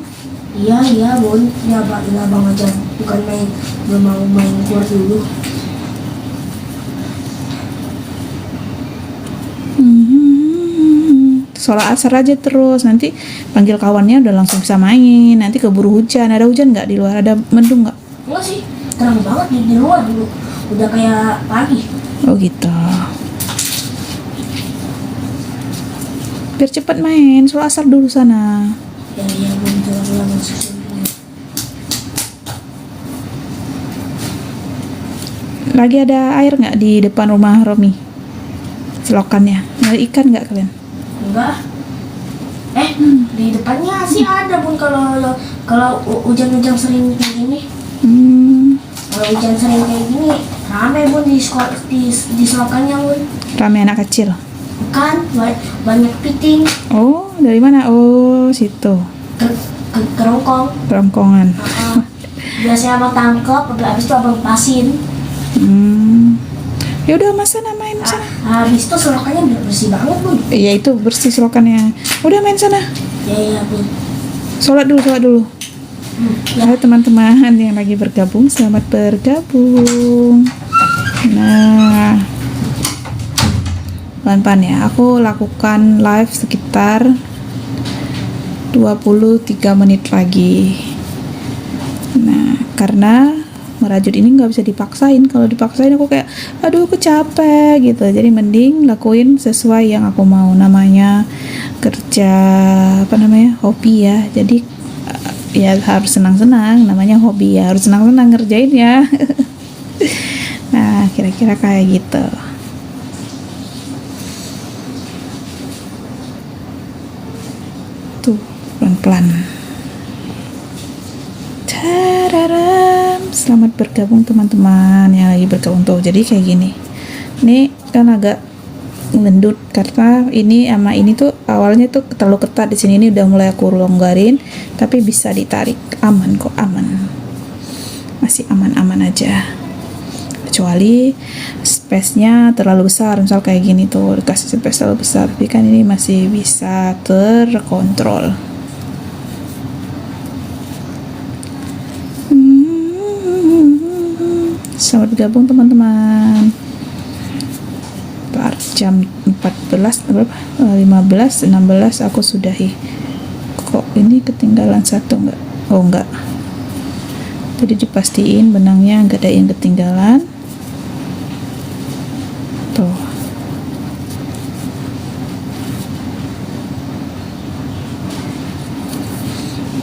Iya Bun, ya abang aja bukan main, belum mau main keluar dulu. Sholat asar aja terus, nanti panggil kawannya udah langsung bisa main. Nanti keburu hujan. Ada hujan nggak di luar? Ada mendung nggak? Enggak sih, terang banget di luar dulu. Udah kayak pagi. Oh gitu. Biar cepat main, sholat asar dulu sana. Ya Bun, jalan-jalan susun. Lagi ada air nggak di depan rumah Romi? Selokannya, nyari ikan nggak kalian? Enggak. Di depannya sih ada Bun, kalau hujan-hujan sering kayak gini. Kalau hujan sering kayak gini, rame Bun di sekolah, di selokannya Bun. Rame anak kecil. Bukan, banyak piting. Oh, dari mana? Oh, situ. Kerongkong. Kerongkongan. Biasanya abang tangkap, habis itu abang pasin. Ya udah, mas sana main sana. Habis itu selokannya bersih banget Bun. Iya, itu bersih selokannya. Udah main sana. Ya Bun. Sholat dulu. Ya. Halo teman-teman yang lagi bergabung, selamat bergabung. Nah, pelan-pelan ya, aku lakukan live sekitar 23 menit lagi. Nah, karena merajut ini nggak bisa dipaksain. Kalau dipaksain aku kayak, aduh aku capek gitu. Jadi mending lakuin sesuai yang aku mau. Namanya kerja, hobi ya. Jadi ya harus senang-senang. Namanya hobi ya, harus senang-senang ngerjain ya. Nah, kira-kira kayak gitu. Tuh, pelan-pelan. Tararam. Selamat bergabung teman-teman yang lagi bergabung tuh. Jadi kayak gini. Ini kan agak ngelendut karena ini sama ini tuh awalnya tuh terlalu ketat di sini. Ini udah mulai aku longgarin, tapi bisa ditarik. Aman kok, aman. Masih aman-aman aja. Kecuali space-nya terlalu besar, misal kayak gini tuh dikasih space terlalu besar. Tapi kan ini masih bisa terkontrol. Selamat bergabung teman-teman. Jam 14 berapa? 15 16 aku sudahi. Kok ini ketinggalan satu enggak? Oh enggak. Jadi dipastiin benangnya enggak ada yang ketinggalan. Tuh.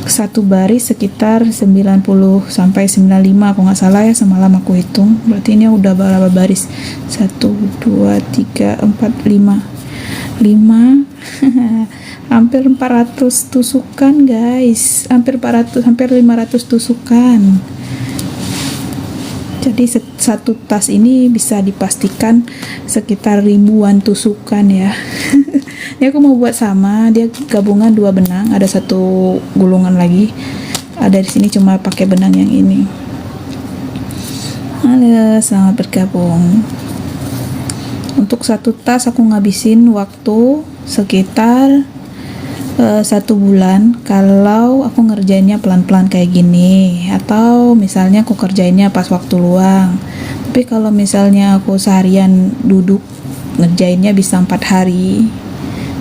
Satu baris sekitar 90 sampai 95 kalau nggak salah ya, semalam aku hitung. Berarti ini udah berapa baris? 1 2 3 4 5 hampir 400 tusukan guys, hampir 500 tusukan. Jadi satu tas ini bisa dipastikan sekitar ribuan tusukan ya. Ini aku mau buat sama, dia gabungan 2 benang, ada satu gulungan lagi. Ada di sini cuma pakai benang yang ini. Halo, selamat bergabung. Untuk satu tas aku ngabisin waktu sekitar 1 bulan kalau aku ngerjainnya pelan-pelan kayak gini, atau misalnya aku kerjainnya pas waktu luang. Tapi kalau misalnya aku seharian duduk ngerjainnya bisa 4 hari.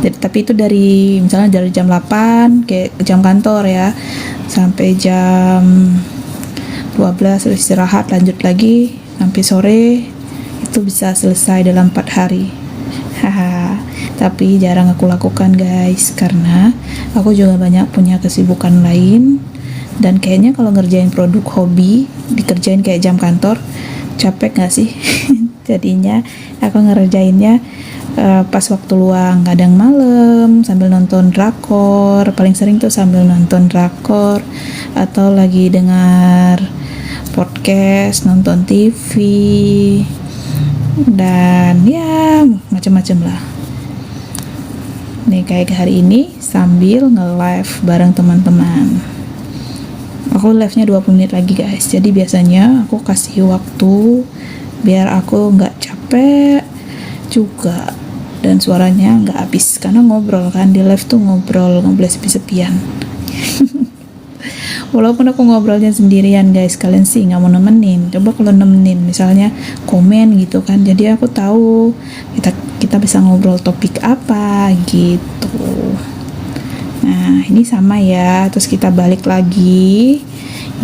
Jadi, tapi itu dari misalnya dari jam 8 kayak jam kantor ya sampai jam 12 terus istirahat, lanjut lagi sampai sore, itu bisa selesai dalam 4 hari. Haha. Tapi jarang aku lakukan guys, karena aku juga banyak punya kesibukan lain, dan kayaknya kalau ngerjain produk hobi dikerjain kayak jam kantor capek gak sih? Jadinya aku ngerjainnya pas waktu luang, kadang malam sambil nonton drakor, paling sering tuh sambil nonton drakor, atau lagi dengar podcast, nonton TV, dan ya macam-macam lah. Nih kayak hari ini sambil nge-live bareng teman-teman. Aku live-nya 20 menit lagi guys. Jadi biasanya aku kasih waktu biar aku nggak capek juga dan suaranya nggak habis, karena ngobrol kan di live tuh ngobrol sepi-sepian. Walaupun aku ngobrolnya sendirian guys, kalian sih nggak mau nemenin. Coba kalau nemenin, misalnya komen gitu kan, jadi aku tahu kita bisa ngobrol topik apa gitu. Nah ini sama ya, terus kita balik lagi,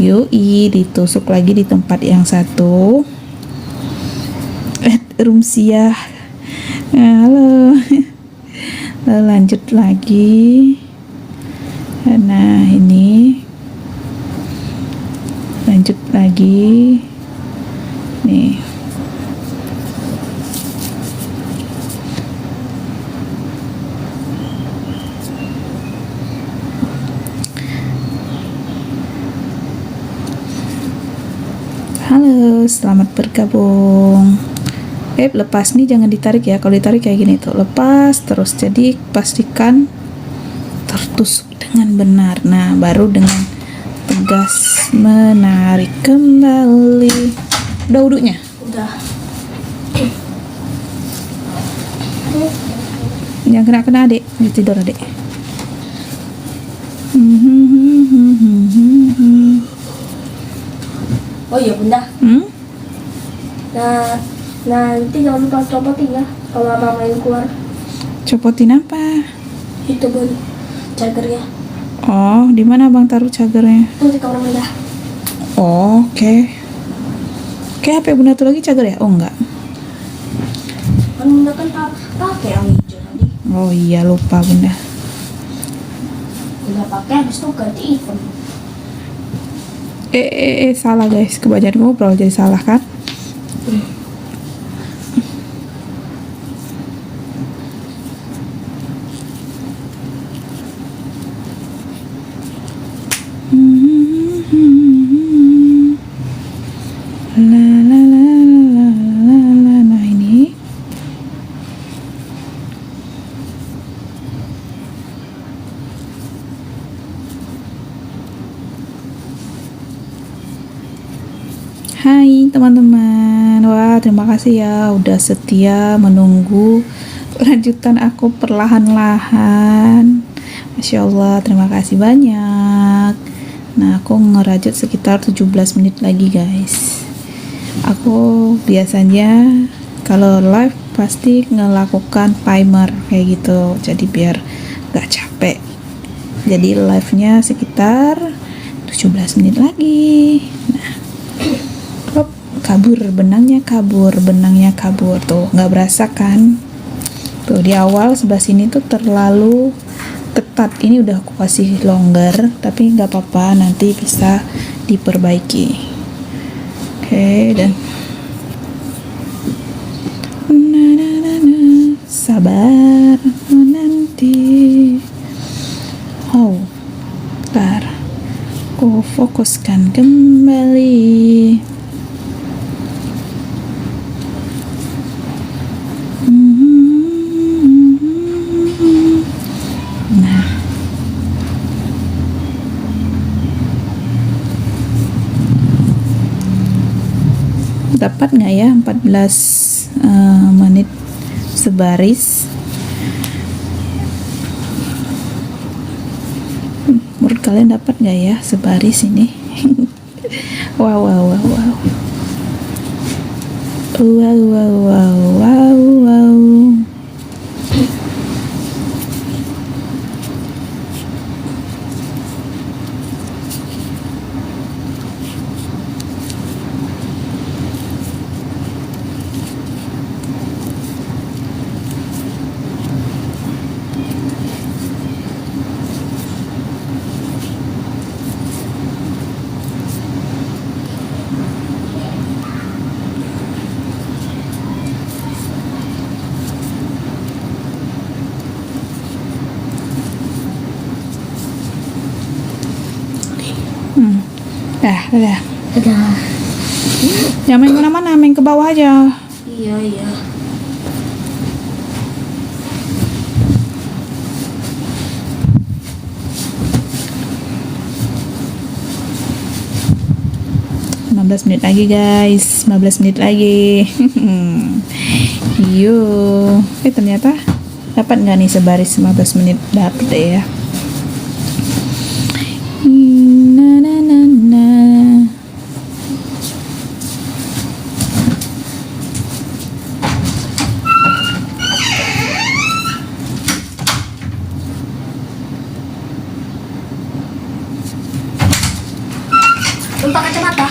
yoi, ditusuk lagi di tempat yang satu. Rumsiah, halo. Lalu lanjut lagi. Nah ini lanjut lagi nih. Halo, selamat bergabung. Lepas nih, jangan ditarik ya. Kalau ditarik kayak gini tuh, lepas terus. Jadi pastikan tertusuk dengan benar. Nah, baru dengan tegas menarik kembali. Udah wudhunya? Udah. Jangan kena adik, dia tidur adik. Oh iya bunda. Nah nanti jangan lupa copotin ya kalau abang main keluar. Copotin apa? Itu bun, cagernya. Oh, di mana abang taruh cagernya? Tuh di kamar bunda. Oh, oke. Kayak HP bunda tuh lagi cager ya? Oh enggak. Kan bunda kan pakai yang hijau tadi. Oh iya, lupa bunda. Udah pakai, habis itu ganti hitam. Salah guys, kebanyakan ngobrol jadi salah kan? Nah ini hai teman-teman. Wah, terima kasih ya udah setia menunggu lanjutan aku perlahan-lahan. Masya Allah, terima kasih banyak. Nah, aku ngerajut sekitar 17 menit lagi guys. Aku biasanya kalau live pasti ngelakukan timer kayak gitu, jadi biar gak capek. Jadi live-nya sekitar 17 menit lagi. Nah, kabur benangnya kabur tuh, nggak berasa kan? Tuh di awal sebelah sini tuh terlalu ketat. Ini udah aku kasih longgar, tapi nggak apa-apa, nanti bisa diperbaiki. Oke, dan sabar nanti. Oh, ntar aku fokuskan kembali. Dapat nggak ya 14 menit sebaris? Menurut kalian dapat nggak ya sebaris ini? Wow, wow, wow, wow. Wow, wow, wow, wow, wow. Dah. Udah. Jangan main kemana-mana, main ke bawah aja. Iya, iya. Menit lagi guys, 15 menit lagi. Yuk, ternyata dapat nggak nih sebaris 15 menit? Dapat deh ya. Na na na na. Lupa kacamata.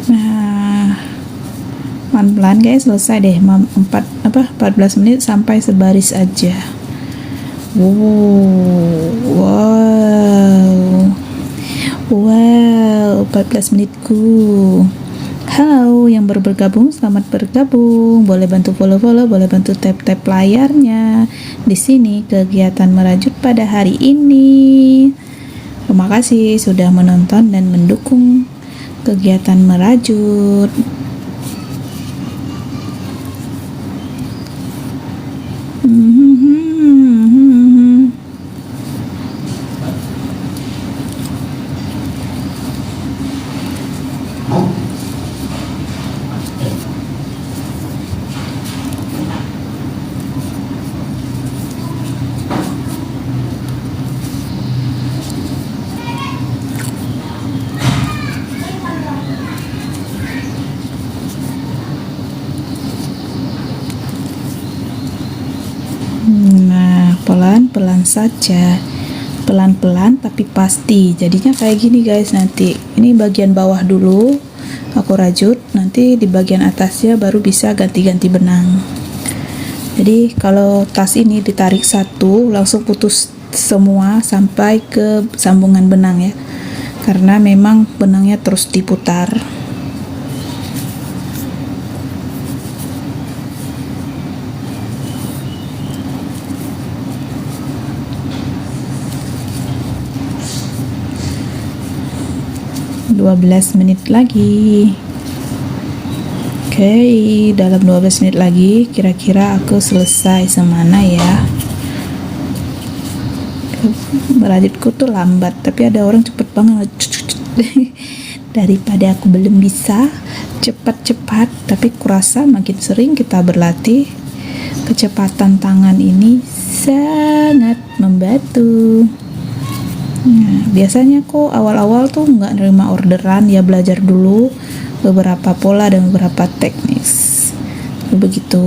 Nah, pelan-pelan guys, selesai deh 14 menit sampai sebaris aja. Wow, 14 menitku. Halo yang baru bergabung, selamat bergabung. Boleh bantu follow-follow, boleh bantu tap-tap layarnya. Di sini kegiatan merajut pada hari ini. Terima kasih sudah menonton dan mendukung kegiatan merajut. Nah, pelan-pelan saja, pelan-pelan tapi pasti. Jadinya kayak gini guys. Nanti ini bagian bawah dulu aku rajut, nanti di bagian atasnya baru bisa ganti-ganti benang. Jadi kalau tas ini ditarik satu langsung putus semua sampai ke sambungan benang ya, karena memang benangnya terus diputar. Dua 12 menit lagi. Oke, dalam 12 menit lagi kira-kira aku selesai semana ya. Merajutku tuh lambat, tapi ada orang cepet banget. Daripada aku belum bisa cepat-cepat, tapi kurasa makin sering kita berlatih, kecepatan tangan ini sangat membantu. Nah, biasanya kok awal-awal tuh nggak nerima orderan ya, belajar dulu beberapa pola dan beberapa teknik. Begitu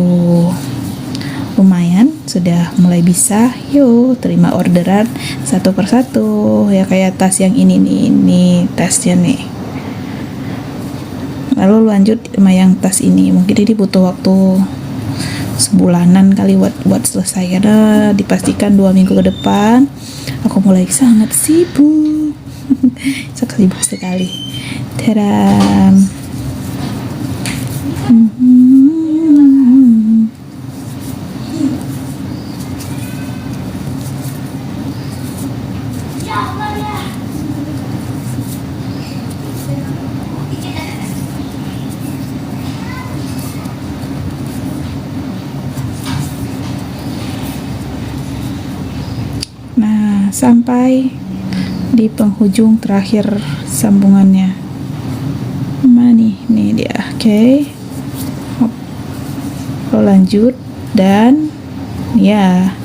lumayan sudah mulai bisa, yuk terima orderan satu persatu ya, kayak tas yang ini tasnya nih. Lalu lanjut sama yang tas ini, mungkin ini butuh waktu sebulanan kali buat selesai, karena dipastikan 2 minggu ke depan aku mulai sangat sibuk. Sangat sibuk sekali. Tadam. sampai di penghujung terakhir sambungannya. Mana nih dia. Oke. Lalu lanjut, dan ya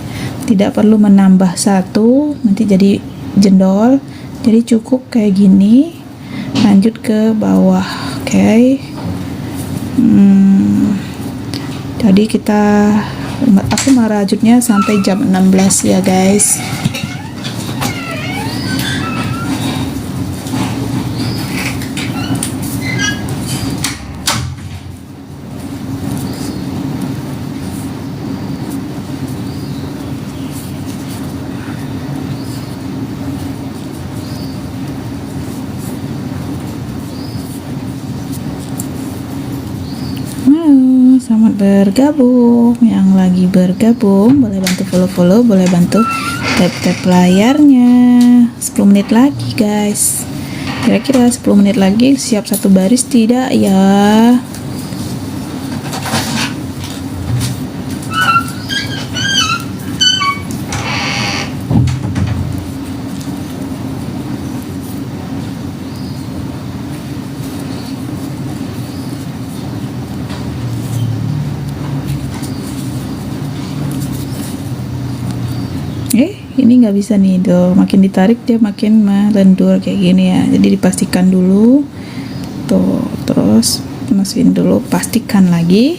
tidak perlu menambah satu, nanti jadi jendol. Jadi cukup kayak gini, lanjut ke bawah. Oke. Jadi aku merajutnya sampai jam 16 ya guys. Selamat bergabung. Yang lagi bergabung boleh bantu follow, boleh bantu tap layarnya. 10 menit lagi guys, kira-kira 10 menit lagi siap satu baris tidak ya? Ini nggak bisa nih tuh, makin ditarik dia makin melendur kayak gini ya. Jadi dipastikan dulu tuh, terus masukin dulu, pastikan lagi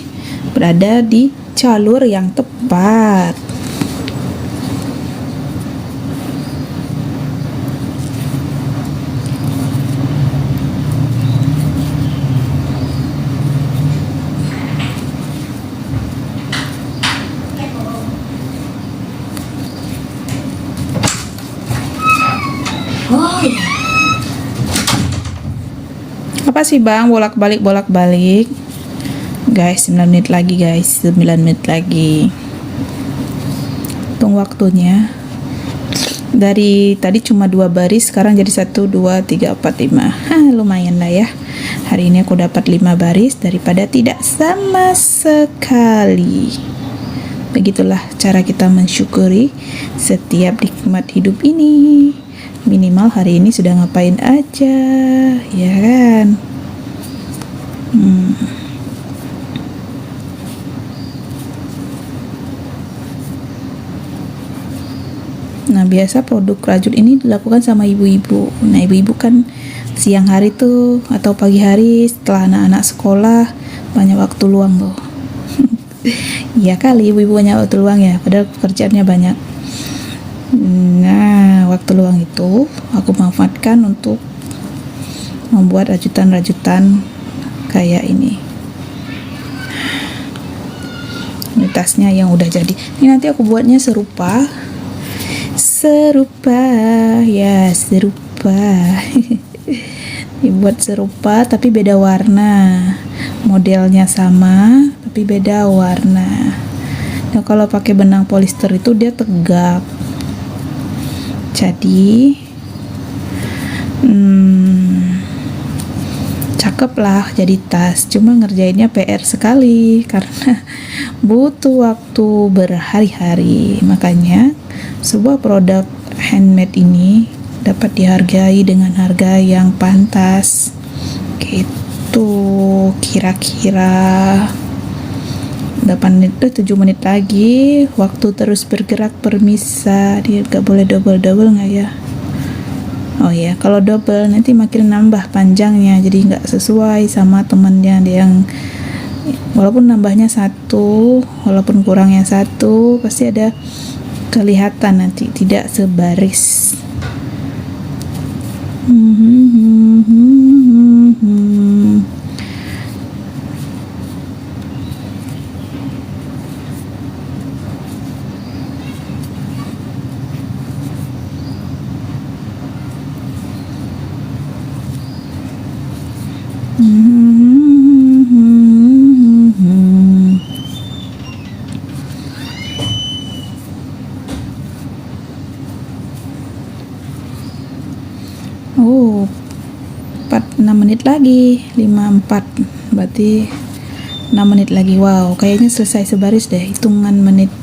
berada di jalur yang tepat. Apa sih bang, bolak-balik guys? 9 menit lagi guys, 9 menit lagi. Hitung waktunya. Dari tadi cuma 2 baris, sekarang jadi 1, 2, 3, 4, 5. Lumayan lah ya. Hari ini aku dapat 5 baris daripada tidak sama sekali. Begitulah cara kita mensyukuri setiap nikmat hidup ini. Minimal hari ini sudah ngapain aja, ya kan? Nah, biasa produk rajut ini dilakukan sama ibu-ibu. Nah, ibu-ibu kan siang hari tuh atau pagi hari setelah anak-anak sekolah banyak waktu luang tuh. Iya kali ibu-ibu banyak waktu luang ya, padahal pekerjaannya banyak. Nah, waktu luang itu aku manfaatkan untuk membuat rajutan-rajutan kayak ini. Ini tasnya yang udah jadi. Ini nanti aku buatnya serupa ya, serupa. Dibuat serupa tapi beda warna. Modelnya sama tapi beda warna. Nah, kalau pakai benang polyester itu dia tegap. Jadi cakep lah jadi tas, cuma ngerjainnya PR sekali karena butuh waktu berhari-hari. Makanya sebuah produk handmade ini dapat dihargai dengan harga yang pantas gitu. Kira-kira 8 menit, 7 menit lagi. Waktu terus bergerak permisa. Dia gak boleh double nggak ya? Oh ya, kalau double nanti makin nambah panjangnya, jadi nggak sesuai sama temennya dia yang walaupun nambahnya 1, walaupun kurangnya 1, pasti ada kelihatan nanti tidak sebaris. Oh, 6 menit lagi, 5-4, berarti 6 menit lagi. Wow, kayaknya selesai sebaris deh hitungan menit.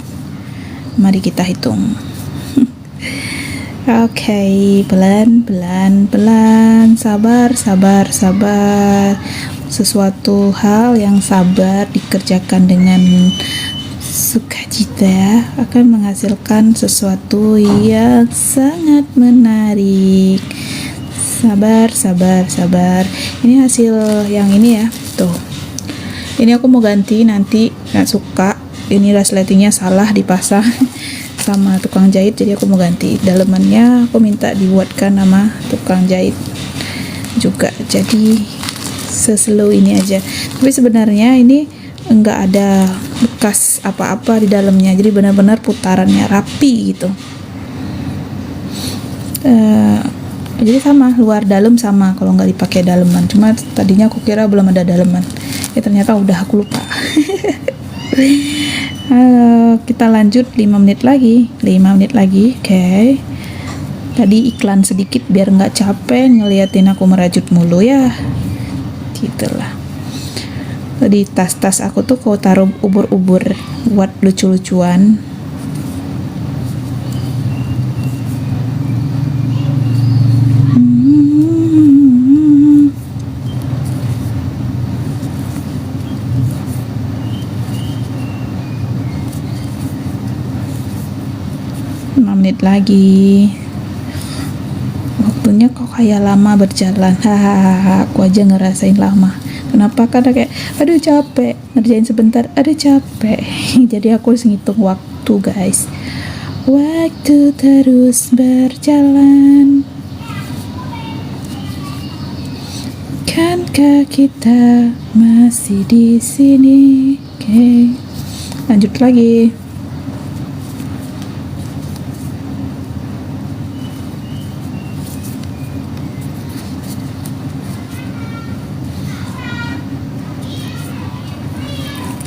Mari kita hitung. Oke, pelan, sabar. Sesuatu hal yang sabar dikerjakan dengan sukacita akan menghasilkan sesuatu yang sangat menarik. Sabar. Ini hasil yang ini ya, tuh. Ini aku mau ganti nanti, nggak suka. Ini resletingnya salah dipasang sama tukang jahit, jadi aku mau ganti. Dalemannya aku minta dibuatkan sama tukang jahit juga. Jadi seslow ini aja. Tapi sebenarnya ini enggak ada bekas apa-apa di dalamnya. Jadi benar-benar putarannya rapi gitu. Jadi sama, luar dalam sama kalau nggak dipakai daleman. Cuma tadinya aku kira belum ada daleman. Ternyata udah, aku lupa. Kita lanjut 5 menit lagi. Oke. Tadi iklan sedikit biar nggak capek ngeliatin aku merajut mulu ya. Gitulah. Di tas-tas aku tuh kau taruh ubur-ubur buat lucu-lucuan. 5 menit lagi. Waktunya kok kayak lama berjalan. Hahaha, aku aja ngerasain lama. Kenapa? Karena kayak aduh capek, ngerjain sebentar, aduh capek. Jadi aku harus ngitung waktu, guys. Waktu terus berjalan. Kankah kita masih di sini? Oke. Lanjut lagi.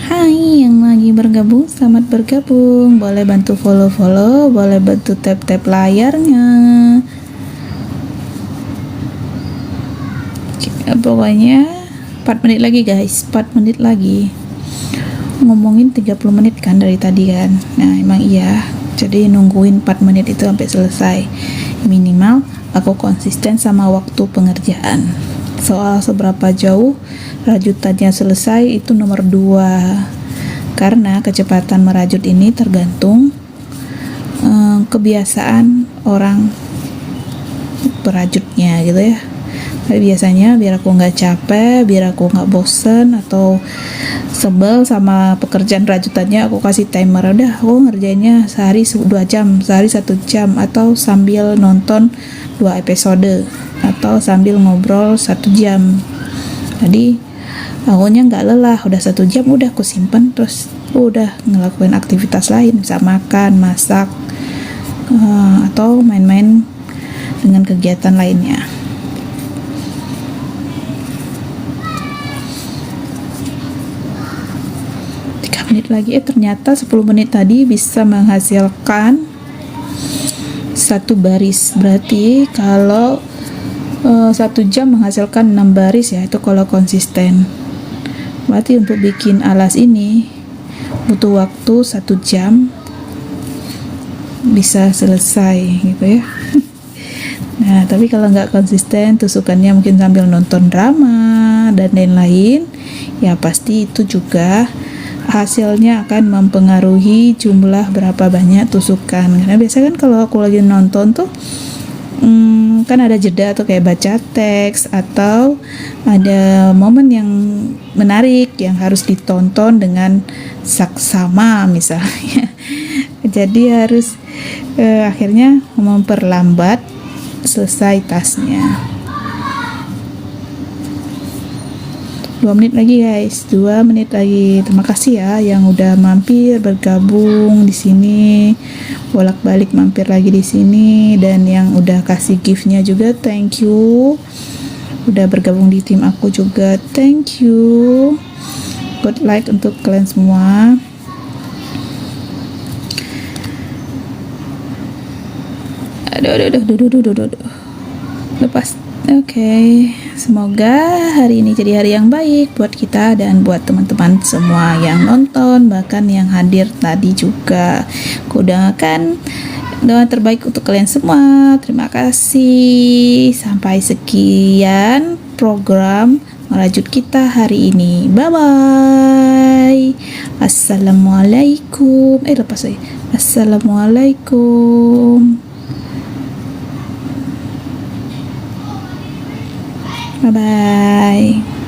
Hai yang lagi bergabung, selamat bergabung. Boleh bantu follow, boleh bantu tap layarnya. Pokoknya 4 menit lagi guys, 4 menit lagi. Ngomongin 30 menit kan dari tadi kan. Nah emang iya, jadi nungguin 4 menit itu sampai selesai. Minimal aku konsisten sama waktu pengerjaan. Soal seberapa jauh rajutannya selesai itu nomor 2, karena kecepatan merajut ini tergantung kebiasaan orang berajutnya gitu ya. Tapi biasanya biar aku nggak capek, biar aku nggak bosen atau sebel sama pekerjaan rajutannya, aku kasih timer. Udah, aku ngerjainnya sehari 2 jam, sehari 1 jam, atau sambil nonton 2 episode, atau sambil ngobrol 1 jam. Jadi awalnya nggak lelah, udah 1 jam udah aku simpen, terus udah ngelakuin aktivitas lain, bisa makan, masak, atau main-main dengan kegiatan lainnya. 3 menit lagi. Ternyata 10 menit tadi bisa menghasilkan 1 baris. Berarti kalau 1 jam menghasilkan 6 baris ya, itu kalau konsisten. Berarti untuk bikin alas ini butuh waktu 1 jam bisa selesai gitu ya. Nah tapi kalau nggak konsisten, tusukannya mungkin sambil nonton drama dan lain-lain, ya pasti itu juga hasilnya akan mempengaruhi jumlah berapa banyak tusukan. Karena biasanya kan kalau aku lagi nonton tuh kan ada jeda tuh, kayak baca teks atau ada momen yang menarik yang harus ditonton dengan saksama misalnya. Jadi harus akhirnya memperlambat selesai tasnya. 2 menit lagi guys, 2 menit lagi. Terima kasih ya yang udah mampir bergabung di sini, bolak-balik mampir lagi di sini, dan yang udah kasih gift-nya juga thank you. Udah bergabung di tim aku juga thank you. Good luck untuk kalian semua. Aduh. Lepas. Oke, semoga hari ini jadi hari yang baik buat kita dan buat teman-teman semua yang nonton, bahkan yang hadir tadi juga. Aku doakan Doa terbaik untuk kalian semua. Terima kasih. Sampai sekian program merajut kita hari ini. Bye bye. Assalamualaikum. Lepas saya. Assalamualaikum. Bye bye.